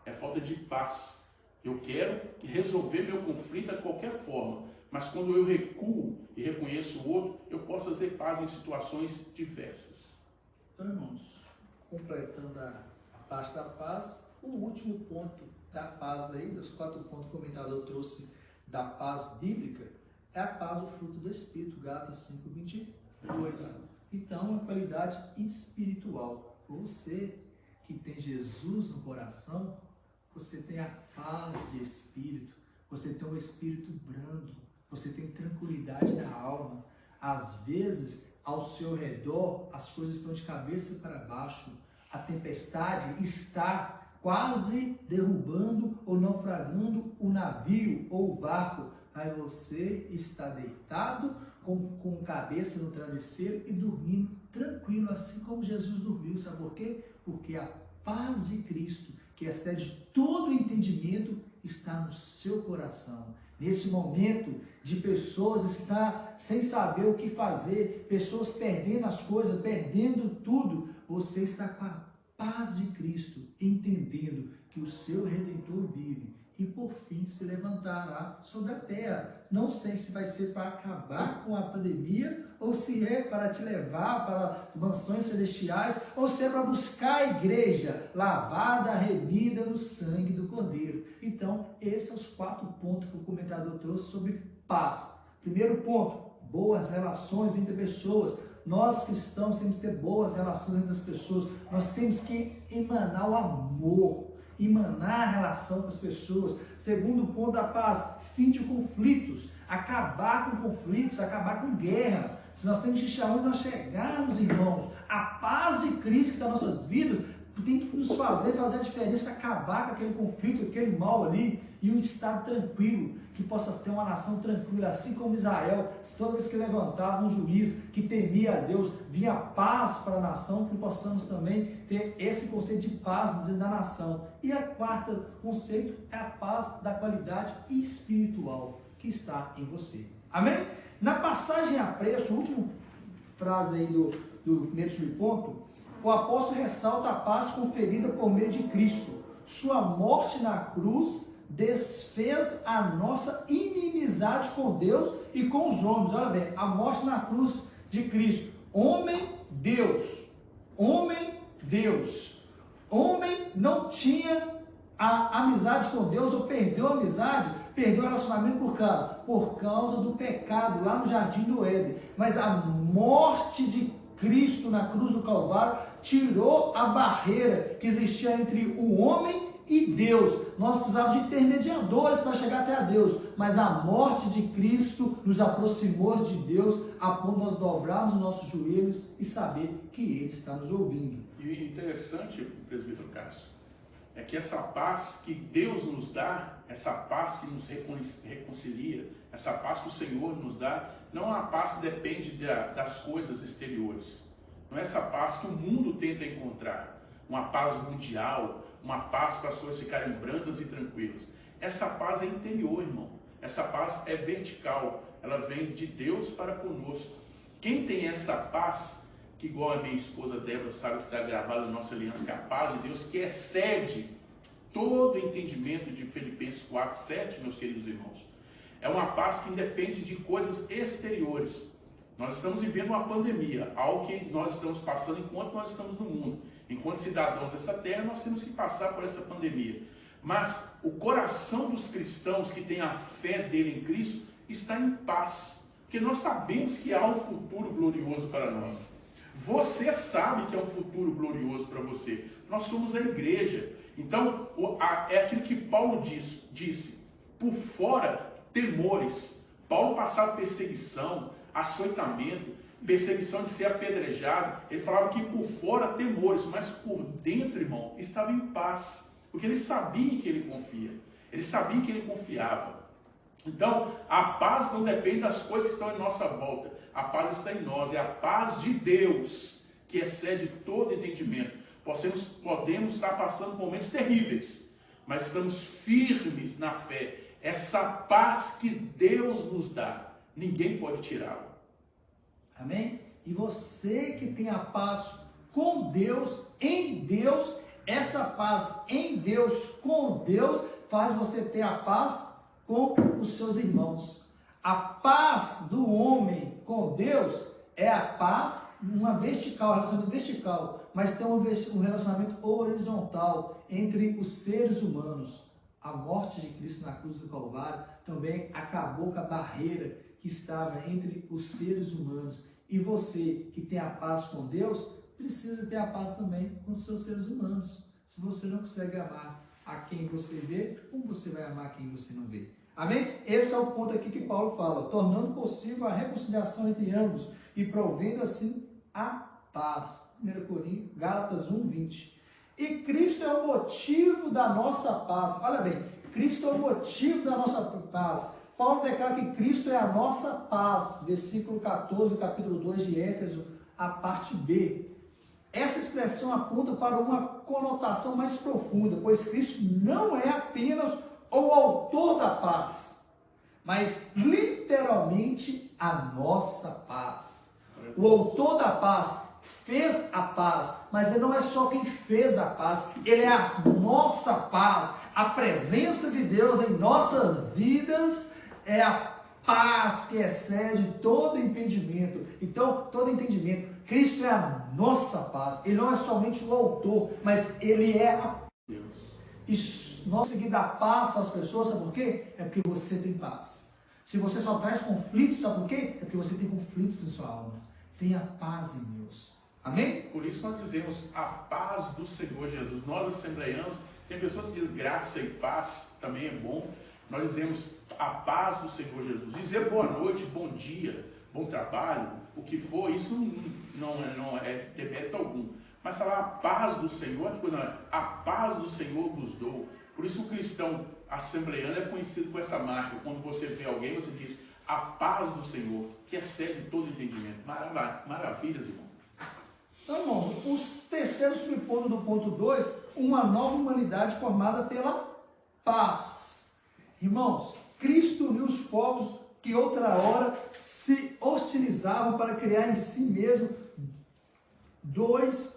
é falta de paz. Eu quero resolver meu conflito de qualquer forma, mas quando eu recuo e reconheço o outro, eu posso fazer paz em situações diversas. Então, irmãos, completando a parte da paz, o último ponto da paz aí, dos 4 pontos que o comentador trouxe da paz bíblica, é a paz, o fruto do Espírito, Gálatas 5:22. Então, a qualidade espiritual. Você que tem Jesus no coração, você tem a paz de espírito, você tem um espírito brando, você tem tranquilidade na alma. Às vezes, ao seu redor, as coisas estão de cabeça para baixo, a tempestade está quase derrubando ou naufragando o navio ou o barco, mas você está deitado com a cabeça no travesseiro e dormindo tranquilo, assim como Jesus dormiu. Sabe por quê? Porque a paz de Cristo, que excede todo o entendimento, está no seu coração. Nesse momento de pessoas estar sem saber o que fazer, pessoas perdendo as coisas, perdendo tudo, você está com a paz de Cristo, entendendo que o seu Redentor vive e por fim se levantará sobre a terra. Não sei se vai ser para acabar com a pandemia, ou se é para te levar para as mansões celestiais, ou se é para buscar a igreja lavada, remida no sangue do Cordeiro. Então, esses são os 4 pontos que o comentador trouxe sobre paz. Primeiro ponto, boas relações entre pessoas. Nós cristãos temos que ter boas relações entre as pessoas. Nós temos que emanar o amor, emanar a relação com as pessoas. Segundo ponto da paz, fim de conflitos, acabar com conflitos, acabar com guerra. Se nós temos que chegar onde nós chegarmos, irmãos, a paz de Cristo que está nas nossas vidas tem que nos fazer a diferença, acabar com aquele conflito, aquele mal ali, e um estado tranquilo, que possa ter uma nação tranquila, assim como Israel. Toda vez que levantava um juiz que temia a Deus, vinha paz para a nação, que possamos também ter esse conceito de paz da nação. E a quarta conceito é a paz da qualidade espiritual que está em você. Amém? Na passagem a preço, a última frase aí do primeiro subponto, o apóstolo ressalta a paz conferida por meio de Cristo. Sua morte na cruz desfez a nossa inimizade com Deus e com os homens. Olha bem, a morte na cruz de Cristo. Homem, Deus. Homem, Deus. Homem não tinha a amizade com Deus, ou perdeu a amizade, perdeu o relacionamento por causa do pecado lá no jardim do Éden. Mas a morte de Cristo na cruz do Calvário tirou a barreira que existia entre o homem e Deus. Nós precisávamos de intermediadores para chegar até a Deus, mas a morte de Cristo nos aproximou de Deus, a ponto de nós dobrarmos os nossos joelhos e saber que Ele está nos ouvindo. E interessante, presbítero Cássio, é que essa paz que Deus nos dá, essa paz que nos reconcilia, essa paz que o Senhor nos dá, não é uma paz que depende das coisas exteriores. Não é essa paz que o mundo tenta encontrar, uma paz mundial, uma paz para as coisas ficarem brandas e tranquilas. Essa paz é interior, irmão. Essa paz é vertical. Ela vem de Deus para conosco. Quem tem essa paz, que igual a minha esposa Débora sabe que está gravada na nossa aliança, que é a paz de Deus, que excede todo o entendimento de Filipenses 4:7, meus queridos irmãos. É uma paz que independe de coisas exteriores. Nós estamos vivendo uma pandemia, algo que nós estamos passando enquanto nós estamos no mundo. Enquanto cidadãos dessa terra, nós temos que passar por essa pandemia. Mas o coração dos cristãos que têm a fé dele em Cristo está em paz. Porque nós sabemos que há um futuro glorioso para nós. Você sabe que é um futuro glorioso para você. Nós somos a igreja. Então, é aquilo que Paulo disse. Por fora, temores. Paulo passava perseguição, açoitamento, perseguição de ser apedrejado. Ele falava que por fora temores, mas por dentro, irmão, estava em paz. Porque ele sabia em que ele confia. Ele sabia em que ele confiava. Então, a paz não depende das coisas que estão em nossa volta. A paz está em nós. É a paz de Deus que excede todo entendimento. Podemos estar passando momentos terríveis, mas estamos firmes na fé. Essa paz que Deus nos dá, ninguém pode tirá-la. Amém? E você que tem a paz com Deus, em Deus, essa paz em Deus, com Deus, faz você ter a paz com os seus irmãos. A paz do homem com Deus é a paz, uma vertical, um relacionamento vertical, mas tem um relacionamento horizontal entre os seres humanos. A morte de Cristo na cruz do Calvário também acabou com a barreira que estava entre os seres humanos. E você que tem a paz com Deus, precisa ter a paz também com os seus seres humanos. Se você não consegue amar a quem você vê, como você vai amar quem você não vê? Amém? Esse é o ponto aqui que Paulo fala, tornando possível a reconciliação entre ambos e provendo assim a paz. 1 Coríntios, Gálatas 1:20. E Cristo é o motivo da nossa paz. Olha bem, Cristo é o motivo da nossa paz. Paulo declara que Cristo é a nossa paz. Versículo 14, capítulo 2 de Éfeso, a parte B. Essa expressão aponta para uma conotação mais profunda, pois Cristo não é apenas o autor da paz, mas literalmente a nossa paz. O autor da paz fez a paz, mas ele não é só quem fez a paz, ele é a nossa paz. A presença de Deus em nossas vidas é a paz que excede todo entendimento. Então, todo entendimento. Cristo é a nossa paz. Ele não é somente o autor, mas ele é a Deus. E nós conseguimos dar paz para as pessoas, sabe por quê? É porque você tem paz. Se você só traz conflitos, sabe por quê? É porque você tem conflitos em sua alma. Tenha paz em Deus. Amém? Por isso nós dizemos a paz do Senhor Jesus. Nós assembleianos, tem pessoas que dizem graça e paz, também é bom. Nós dizemos a paz do Senhor Jesus. Dizer boa noite, bom dia, bom trabalho, o que for, isso não é demérito algum. Mas falar a paz do Senhor, que coisa não é? A paz do Senhor vos dou. Por isso o cristão assembleiano é conhecido por essa marca. Quando você vê alguém, você diz a paz do Senhor, que excede todo entendimento. Maravilhas, irmão. Então, irmãos, o terceiro subponto do ponto 2, uma nova humanidade formada pela paz. Irmãos, Cristo uniu os povos que outra hora se hostilizavam para criar em si mesmo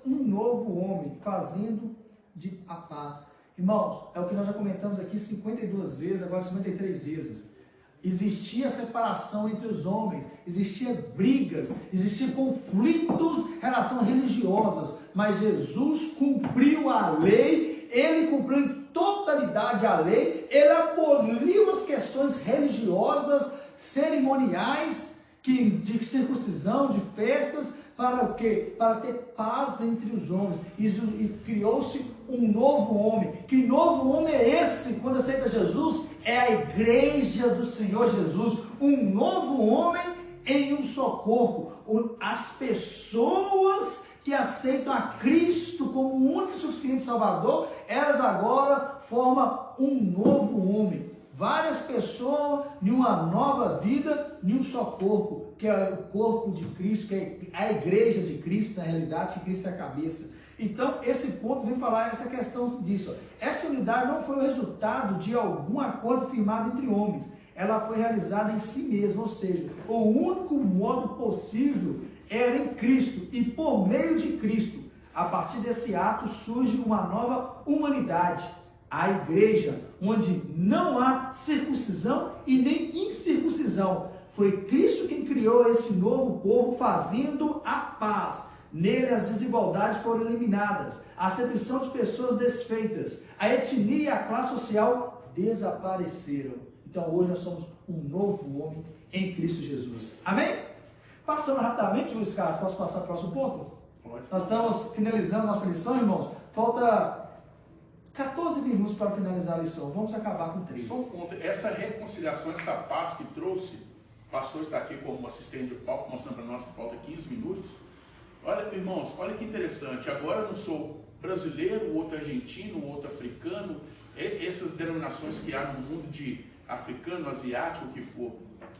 um novo homem, fazendo de a paz. Irmãos, é o que nós já comentamos aqui 52 vezes, agora 53 vezes. Existia separação entre os homens, existia brigas, existiam conflitos em relação religiosas, mas Jesus cumpriu a lei, ele cumpriu em totalidade a lei, ele aboliu as questões religiosas, cerimoniais, de circuncisão, de festas, para o quê? Para ter paz entre os homens. E criou-se um novo homem. Que novo homem é esse? Quando aceita Jesus, é a igreja do Senhor Jesus. Um novo homem em um só corpo. As pessoas que aceitam a Cristo como o único e suficiente Salvador, elas agora formam um novo homem. Várias pessoas em uma nova vida, em um só corpo, que é o corpo de Cristo, que é a igreja de Cristo, na realidade, que Cristo é a cabeça. Então, esse ponto vem falar essa questão disso. Essa unidade não foi o resultado de algum acordo firmado entre homens. Ela foi realizada em si mesma, ou seja, o único modo possível era em Cristo, e por meio de Cristo, a partir desse ato surge uma nova humanidade, a igreja, onde não há circuncisão e nem incircuncisão. Foi Cristo quem criou esse novo povo, fazendo a paz. Nele as desigualdades foram eliminadas, a acepção de pessoas desfeitas, a etnia e a classe social desapareceram. Então hoje nós somos um novo homem em Cristo Jesus. Amém? Passando rapidamente, Luiz Carlos, posso passar para o próximo ponto? Pode. Nós estamos finalizando nossa lição, irmãos. Falta 14 minutos para finalizar a lição. Vamos acabar com 13. Só um ponto. Essa reconciliação, essa paz que trouxe, o pastor está aqui como assistente de palco, mostrando para nós que falta 15 minutos. Olha, irmãos, olha que interessante. Agora eu não sou brasileiro, o outro argentino, o outro africano, essas denominações que há no mundo de africano, asiático, o que for.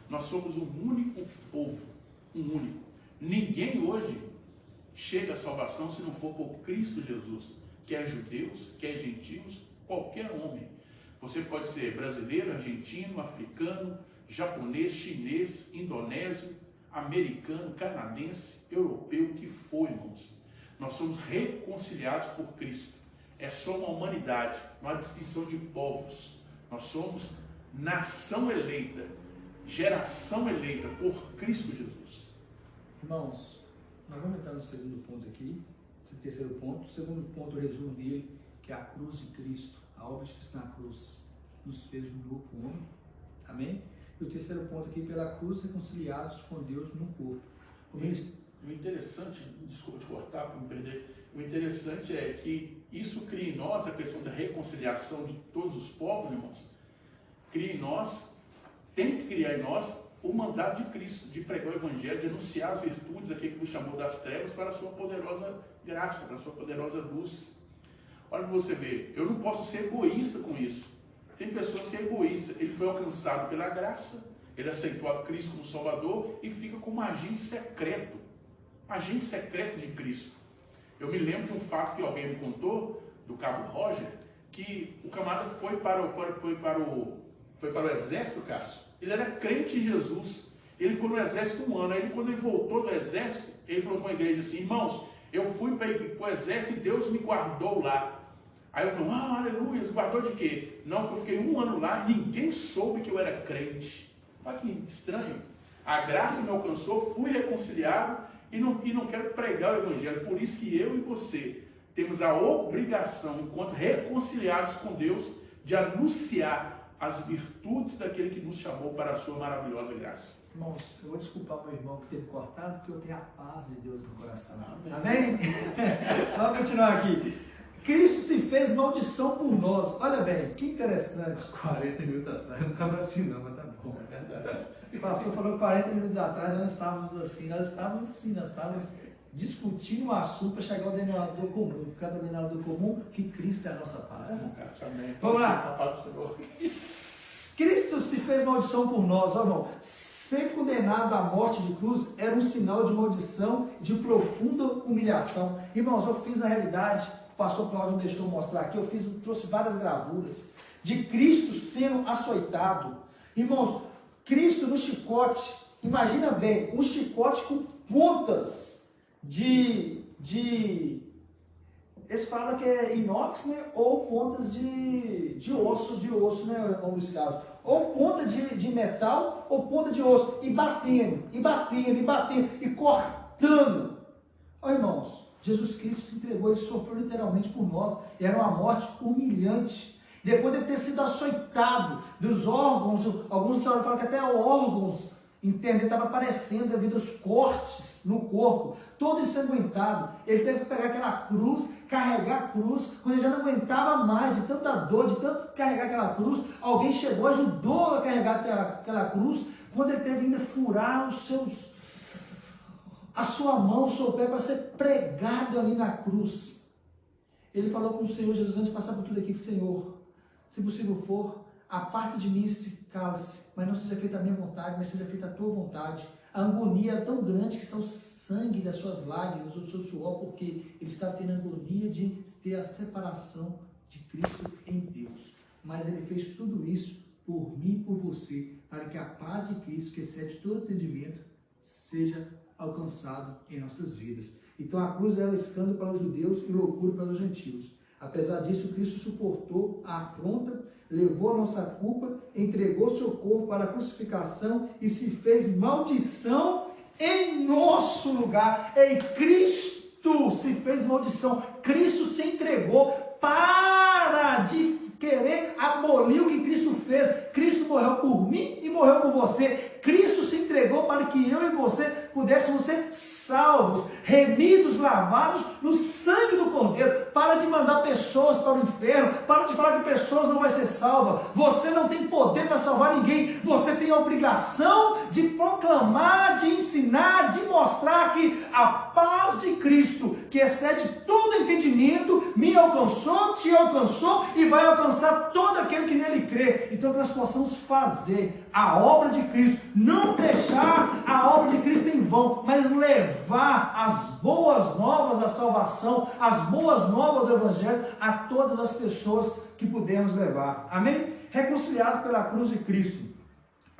Nós somos um único povo, um único. Ninguém hoje chega à salvação se não for por Cristo Jesus, quer judeus, quer gentios, qualquer homem. Você pode ser brasileiro, argentino, africano, japonês, chinês, indonésio, americano, canadense, europeu, o que for, irmãos. Nós somos reconciliados por Cristo. É só uma humanidade, não há distinção de povos. Nós somos nação eleita, geração eleita por Cristo Jesus. Irmãos, nós vamos entrar no segundo ponto aqui, esse terceiro ponto. O segundo ponto, o resumo dele, que é a cruz de Cristo. A obra de Cristo na cruz nos fez um novo homem. Amém? E o terceiro ponto aqui, pela cruz, reconciliados com Deus no corpo. O interessante, desculpa te cortar para não perder, o interessante é que isso cria em nós a questão da reconciliação de todos os povos, irmãos. Cria em nós, tem que criar em nós o mandato de Cristo, de pregar o Evangelho, de anunciar as virtudes daquele que vos chamou das trevas para a sua poderosa graça, para a sua poderosa luz. Olha para você ver, eu não posso ser egoísta com isso. Tem pessoas que é egoísta. Ele foi alcançado pela graça, ele aceitou a Cristo como Salvador e fica como agente secreto de Cristo. Eu me lembro de um fato que alguém me contou, do cabo Roger, que o camarada foi para o exército, Cássio. Ele era crente em Jesus. Ele ficou no exército 1 ano. Aí quando ele voltou do exército, ele falou com a igreja assim: irmãos, eu fui para o exército e Deus me guardou lá. Aí eu falei: aleluia, guardou de quê? Não, porque eu fiquei 1 ano lá, ninguém soube que eu era crente. Olha que estranho. A graça me alcançou, fui reconciliado e não quero pregar o evangelho. Por isso que eu e você temos a obrigação, enquanto reconciliados com Deus, de anunciar as virtudes daquele que nos chamou para a sua maravilhosa graça. Irmãos, eu vou desculpar meu irmão que teve cortado, porque eu tenho a paz de Deus no coração. Amém? Vamos continuar aqui. Cristo se fez maldição por nós. Olha bem, que interessante. 40 minutos atrás, não estava assim não, mas tá bom. É verdade. O pastor falou 40 minutos atrás, nós estávamos discutindo o assunto para chegar ao denominador comum. Cada denominador comum, que Cristo é a nossa paz. Vamos lá. Cristo se fez maldição por nós, ó irmão. Ser condenado à morte de cruz era um sinal de maldição, de profunda humilhação. Irmãos, eu fiz na realidade, o pastor Cláudio me deixou mostrar aqui, trouxe várias gravuras de Cristo sendo açoitado. Irmãos, Cristo no chicote, imagina bem, um chicote com pontas eles falam que é inox, né? Ou pontas de osso, né, irmão Luiz Carlos? Ou ponta de metal, ou ponta de osso, e batendo, e cortando. Ó, irmãos, Jesus Cristo se entregou, ele sofreu literalmente por nós, e era uma morte humilhante. Depois de ter sido açoitado dos órgãos, alguns senhores falam que até órgãos internos estava aparecendo devido aos cortes no corpo, todo ensanguentado. Ele teve que pegar aquela cruz, carregar a cruz, quando ele já não aguentava mais, de tanta dor, de tanto carregar aquela cruz. Alguém chegou, ajudou a carregar aquela cruz, quando ele teve ainda furar a sua mão, o seu pé, para ser pregado ali na cruz. Ele falou com o Senhor Jesus antes de passar por tudo aqui: Senhor, se possível for, aparte de mim esse cálice, mas não seja feita a minha vontade, mas seja feita a tua vontade. A agonia é tão grande que são o sangue das suas lágrimas, o seu suor, porque ele estava tendo agonia de ter a separação de Cristo em Deus. Mas ele fez tudo isso por mim e por você, para que a paz de Cristo, que excede todo entendimento, seja alcançado em nossas vidas. Então a cruz era escândalo para os judeus e loucura para os gentios. Apesar disso, Cristo suportou a afronta, levou a nossa culpa, entregou seu corpo para a crucificação e se fez maldição em nosso lugar. Ei, Cristo se fez maldição. Cristo se entregou. Para de querer abolir o que Cristo fez. Cristo morreu por mim e morreu por você. Cristo se entregou para que eu e você pudéssemos ser salvos, remidos, lavados no sangue do Cordeiro. Para de mandar pessoas para o inferno, para de falar que pessoas não vão ser salvas. Você não tem poder para salvar ninguém. Você tem a obrigação de proclamar, de ensinar, de mostrar que a paz de Cristo, que excede todo entendimento, me alcançou, te alcançou e vai alcançar todo aquele que nele crê. Então que nós possamos fazer a obra de Cristo, não deixar a obra de Cristo em vão, mas levar as boas novas da salvação, as boas novas do Evangelho a todas as pessoas que pudermos levar. Amém? Reconciliado pela cruz de Cristo.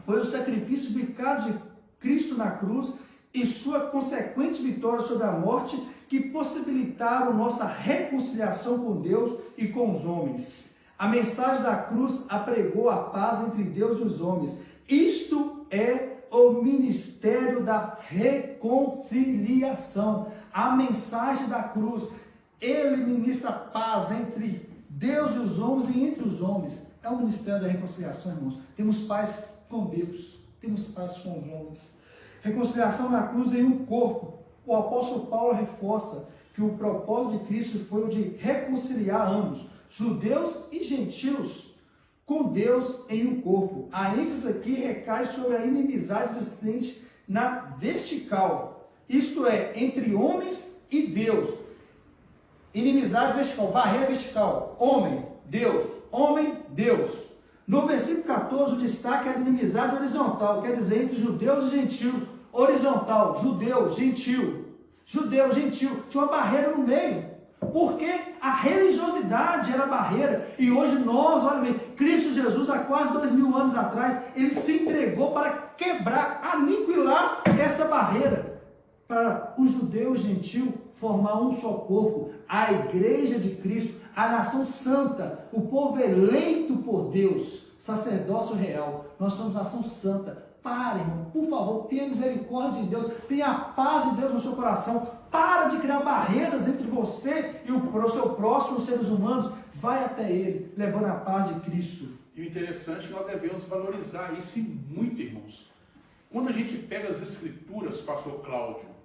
Foi o sacrifício vicário de Cristo na cruz e sua consequente vitória sobre a morte que possibilitaram nossa reconciliação com Deus e com os homens. A mensagem da cruz apregou a paz entre Deus e os homens. Isto é o ministério da reconciliação. A mensagem da cruz, ele ministra paz entre Deus e os homens e entre os homens. É o ministério da reconciliação, irmãos. Temos paz com Deus, temos paz com os homens. Reconciliação na cruz em um corpo. O apóstolo Paulo reforça que o propósito de Cristo foi o de reconciliar ambos, judeus e gentios, com Deus em um corpo. A ênfase aqui recai sobre a inimizade existente na vertical, isto é, entre homens e Deus. Inimizade vertical, barreira vertical. Homem, Deus. Homem, Deus. No versículo 14, o destaque é a inimizade horizontal, quer dizer, entre judeus e gentios. Horizontal, judeu, gentil. Judeu, gentil. Tinha uma barreira no meio. Porque a religiosidade era a barreira. E hoje nós, olha bem, Cristo Jesus, há quase 2000 anos atrás, ele se entregou para quebrar, aniquilar essa barreira. Para o judeu e o gentil formar um só corpo. A igreja de Cristo, a nação santa, o povo eleito por Deus, sacerdócio real. Nós somos nação santa. Pare, irmão, por favor, tenha misericórdia de Deus, tenha a paz de Deus no seu coração. Para de criar barreiras entre você e o seu próximo, os seres humanos. Vai até ele, levando a paz de Cristo. E o interessante é que nós devemos valorizar isso muito, irmãos. Quando a gente pega as escrituras, pastor Cláudio,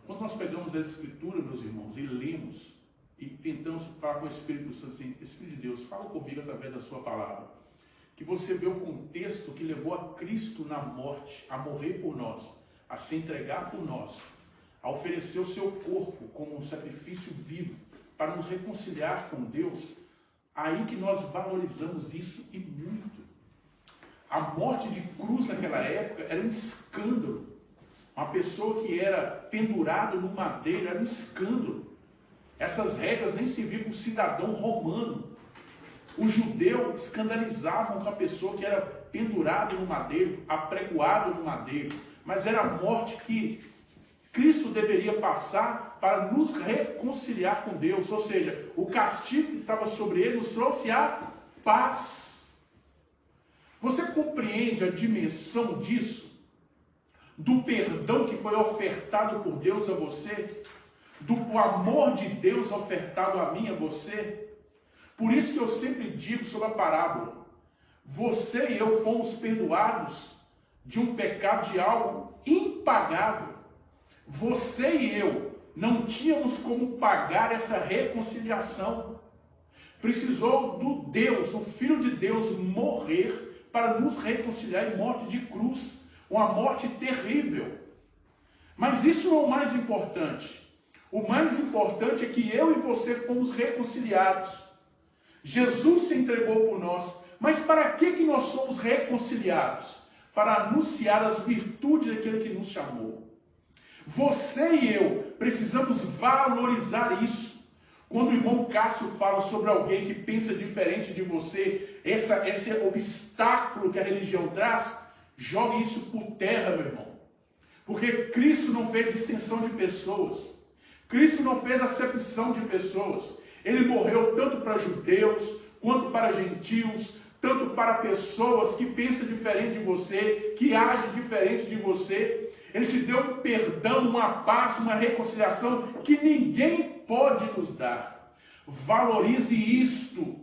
quando nós pegamos as escrituras, meus irmãos, e lemos, e tentamos falar com o Espírito Santo, assim, Espírito de Deus, fala comigo através da sua palavra, que você vê o contexto que levou a Cristo na morte, a morrer por nós, a se entregar por nós, a oferecer o seu corpo como um sacrifício vivo, para nos reconciliar com Deus, aí que nós valorizamos isso e muito. A morte de cruz naquela época era um escândalo. Uma pessoa que era pendurada no madeiro era um escândalo. Essas regras nem se viam com o cidadão romano. O judeu escandalizavam com a pessoa que era pendurada no madeiro, apregoado no madeiro. Mas era a morte que Cristo deveria passar para nos reconciliar com Deus. Ou seja, o castigo que estava sobre ele nos trouxe a paz. Você compreende a dimensão disso? Do perdão que foi ofertado por Deus a você? Do amor de Deus ofertado a mim, a você? Por isso que eu sempre digo sobre a parábola. Você e eu fomos perdoados de um pecado, de algo impagável. Você e eu não tínhamos como pagar essa reconciliação. Precisou do Deus, o Filho de Deus, morrer para nos reconciliar em morte de cruz. Uma morte terrível. Mas isso não é o mais importante. O mais importante é que eu e você fomos reconciliados. Jesus se entregou por nós. Mas para que nós somos reconciliados? Para anunciar as virtudes daquele que nos chamou. Você e eu precisamos valorizar isso. Quando o irmão Cássio fala sobre alguém que pensa diferente de você, esse obstáculo que a religião traz, jogue isso por terra, meu irmão. Porque Cristo não fez distinção de pessoas. Cristo não fez acepção de pessoas. Ele morreu tanto para judeus, quanto para gentios, tanto para pessoas que pensam diferente de você, que agem diferente de você. Ele te deu um perdão, uma paz, uma reconciliação que ninguém pode nos dar. Valorize isto.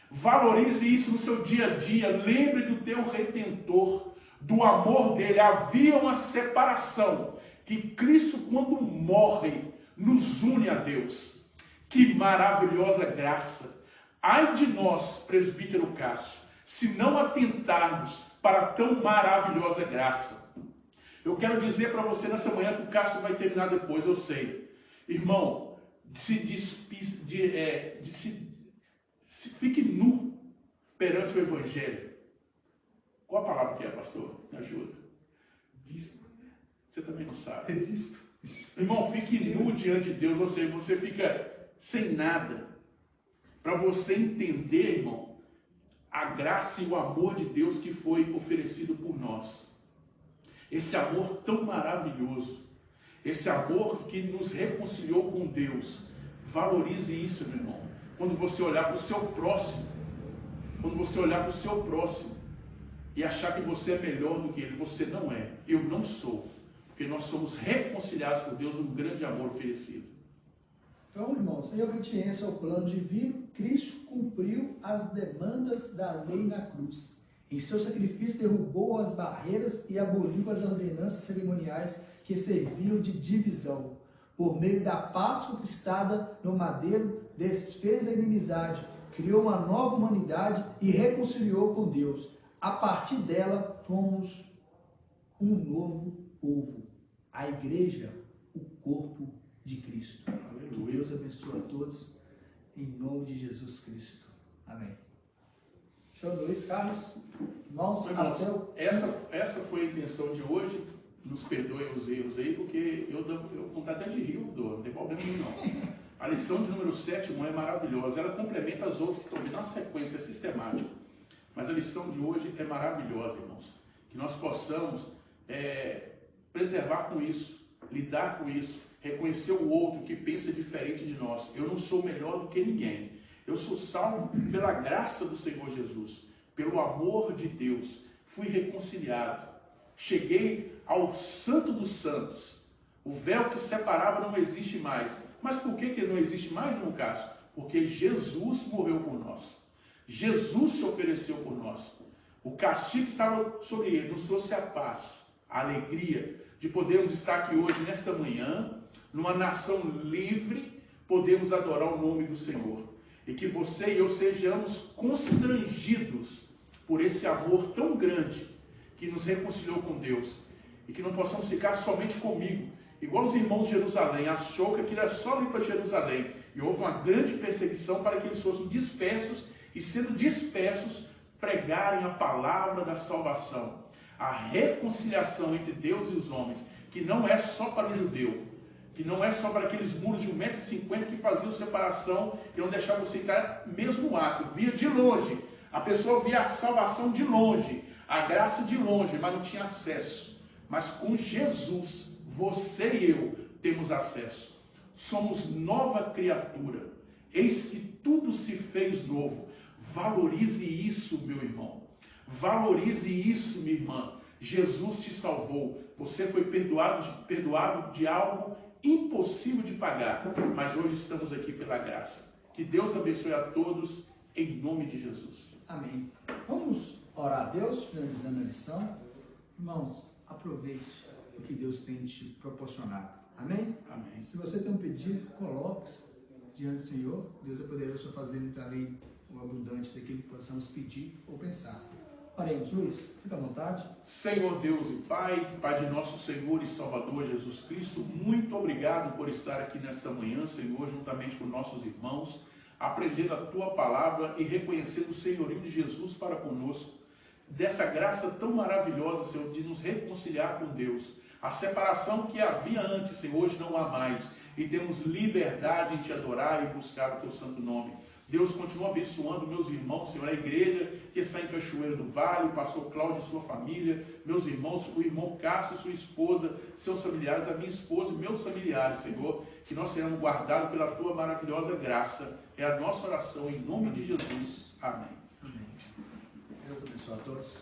Valorize isso no seu dia a dia. Lembre do teu Redentor, do amor dele. Havia uma separação que Cristo, quando morre, nos une a Deus. Que maravilhosa graça! Ai de nós, presbítero Cássio, se não atentarmos para tão maravilhosa graça. Eu quero dizer para você nessa manhã que o Cássio vai terminar depois, eu sei. Irmão, fique nu perante o Evangelho. Qual a palavra que é, pastor? Me ajuda. Você também não sabe. Irmão, fique nu diante de Deus, ou seja, você fica sem nada. Para você entender, irmão, a graça e o amor de Deus que foi oferecido por nós. Esse amor tão maravilhoso. Esse amor que nos reconciliou com Deus. Valorize isso, meu irmão. Quando você olhar para o seu próximo. Quando você olhar para o seu próximo. E achar que você é melhor do que ele. Você não é. Eu não sou. Porque nós somos reconciliados por Deus, um grande amor oferecido. Então, irmãos, em obediência ao plano divino, Cristo cumpriu as demandas da lei na cruz. Em seu sacrifício derrubou as barreiras e aboliu as ordenanças cerimoniais que serviam de divisão. Por meio da paz conquistada no madeiro, desfez a inimizade, criou uma nova humanidade e reconciliou com Deus. A partir dela, fomos um novo povo. A igreja, o corpo de Cristo. Aleluia. Que Deus abençoe a todos, em nome de Jesus Cristo. Amém. Show, Luiz Carlos. Irmãos, essa foi a intenção de hoje. Nos perdoem os erros aí, porque eu dou vontade até de rir, não tem problema nenhum não. A lição de número 7, irmão, é maravilhosa. Ela complementa as outras que estão vindo na sequência, é sistemática. Mas a lição de hoje é maravilhosa, irmãos. Que nós possamos preservar com isso, lidar com isso, reconhecer o outro que pensa diferente de nós. Eu não sou melhor do que ninguém. Eu sou salvo pela graça do Senhor Jesus, pelo amor de Deus. Fui reconciliado. Cheguei ao Santo dos Santos. O véu que separava não existe mais. Mas por que não existe mais, irmão Cássio? Porque Jesus morreu por nós. Jesus se ofereceu por nós. O castigo que estava sobre ele nos trouxe a paz, a alegria de podermos estar aqui hoje, nesta manhã, numa nação livre, podemos adorar o nome do Senhor. E que você e eu sejamos constrangidos por esse amor tão grande que nos reconciliou com Deus. E que não possamos ficar somente comigo. Igual os irmãos de Jerusalém, achou que aquilo era só ir para Jerusalém. E houve uma grande perseguição para que eles fossem dispersos e, sendo dispersos, pregarem a palavra da salvação. A reconciliação entre Deus e os homens, que não é só para o judeu, que não é só para aqueles muros de 1,50 m que faziam separação, que não deixavam você entrar mesmo no ato, via de longe. A pessoa via a salvação de longe, a graça de longe, mas não tinha acesso. Mas com Jesus, você e eu temos acesso. Somos nova criatura. Eis que tudo se fez novo. Valorize isso, meu irmão. Valorize isso, minha irmã. Jesus te salvou. Você foi perdoado de algo impossível de pagar. Mas hoje estamos aqui pela graça. Que Deus abençoe a todos, em nome de Jesus. Amém. Vamos orar a Deus, finalizando a lição. Irmãos, aproveite o que Deus tem te proporcionado. Amém? Amém. Se você tem um pedido, coloque-se diante do Senhor. Deus é poderoso para fazer além o abundante daquilo que possamos pedir ou pensar. Oremos, Luiz, fica à vontade. Senhor Deus e Pai, Pai de nosso Senhor e Salvador Jesus Cristo, muito obrigado por estar aqui nesta manhã, Senhor, juntamente com nossos irmãos, aprendendo a Tua palavra e reconhecendo o senhorio de Jesus para conosco, dessa graça tão maravilhosa, Senhor, de nos reconciliar com Deus. A separação que havia antes, Senhor, hoje não há mais, e temos liberdade em Te adorar e buscar o Teu santo nome. Deus continua abençoando meus irmãos, Senhor, a igreja que está em Cachoeiro do Vale, o pastor Cláudio e sua família, meus irmãos, o irmão Cássio e sua esposa, seus familiares, a minha esposa e meus familiares, Senhor, que nós seremos guardados pela Tua maravilhosa graça. É a nossa oração em nome de Jesus. Amém. Amém. Deus abençoe a todos.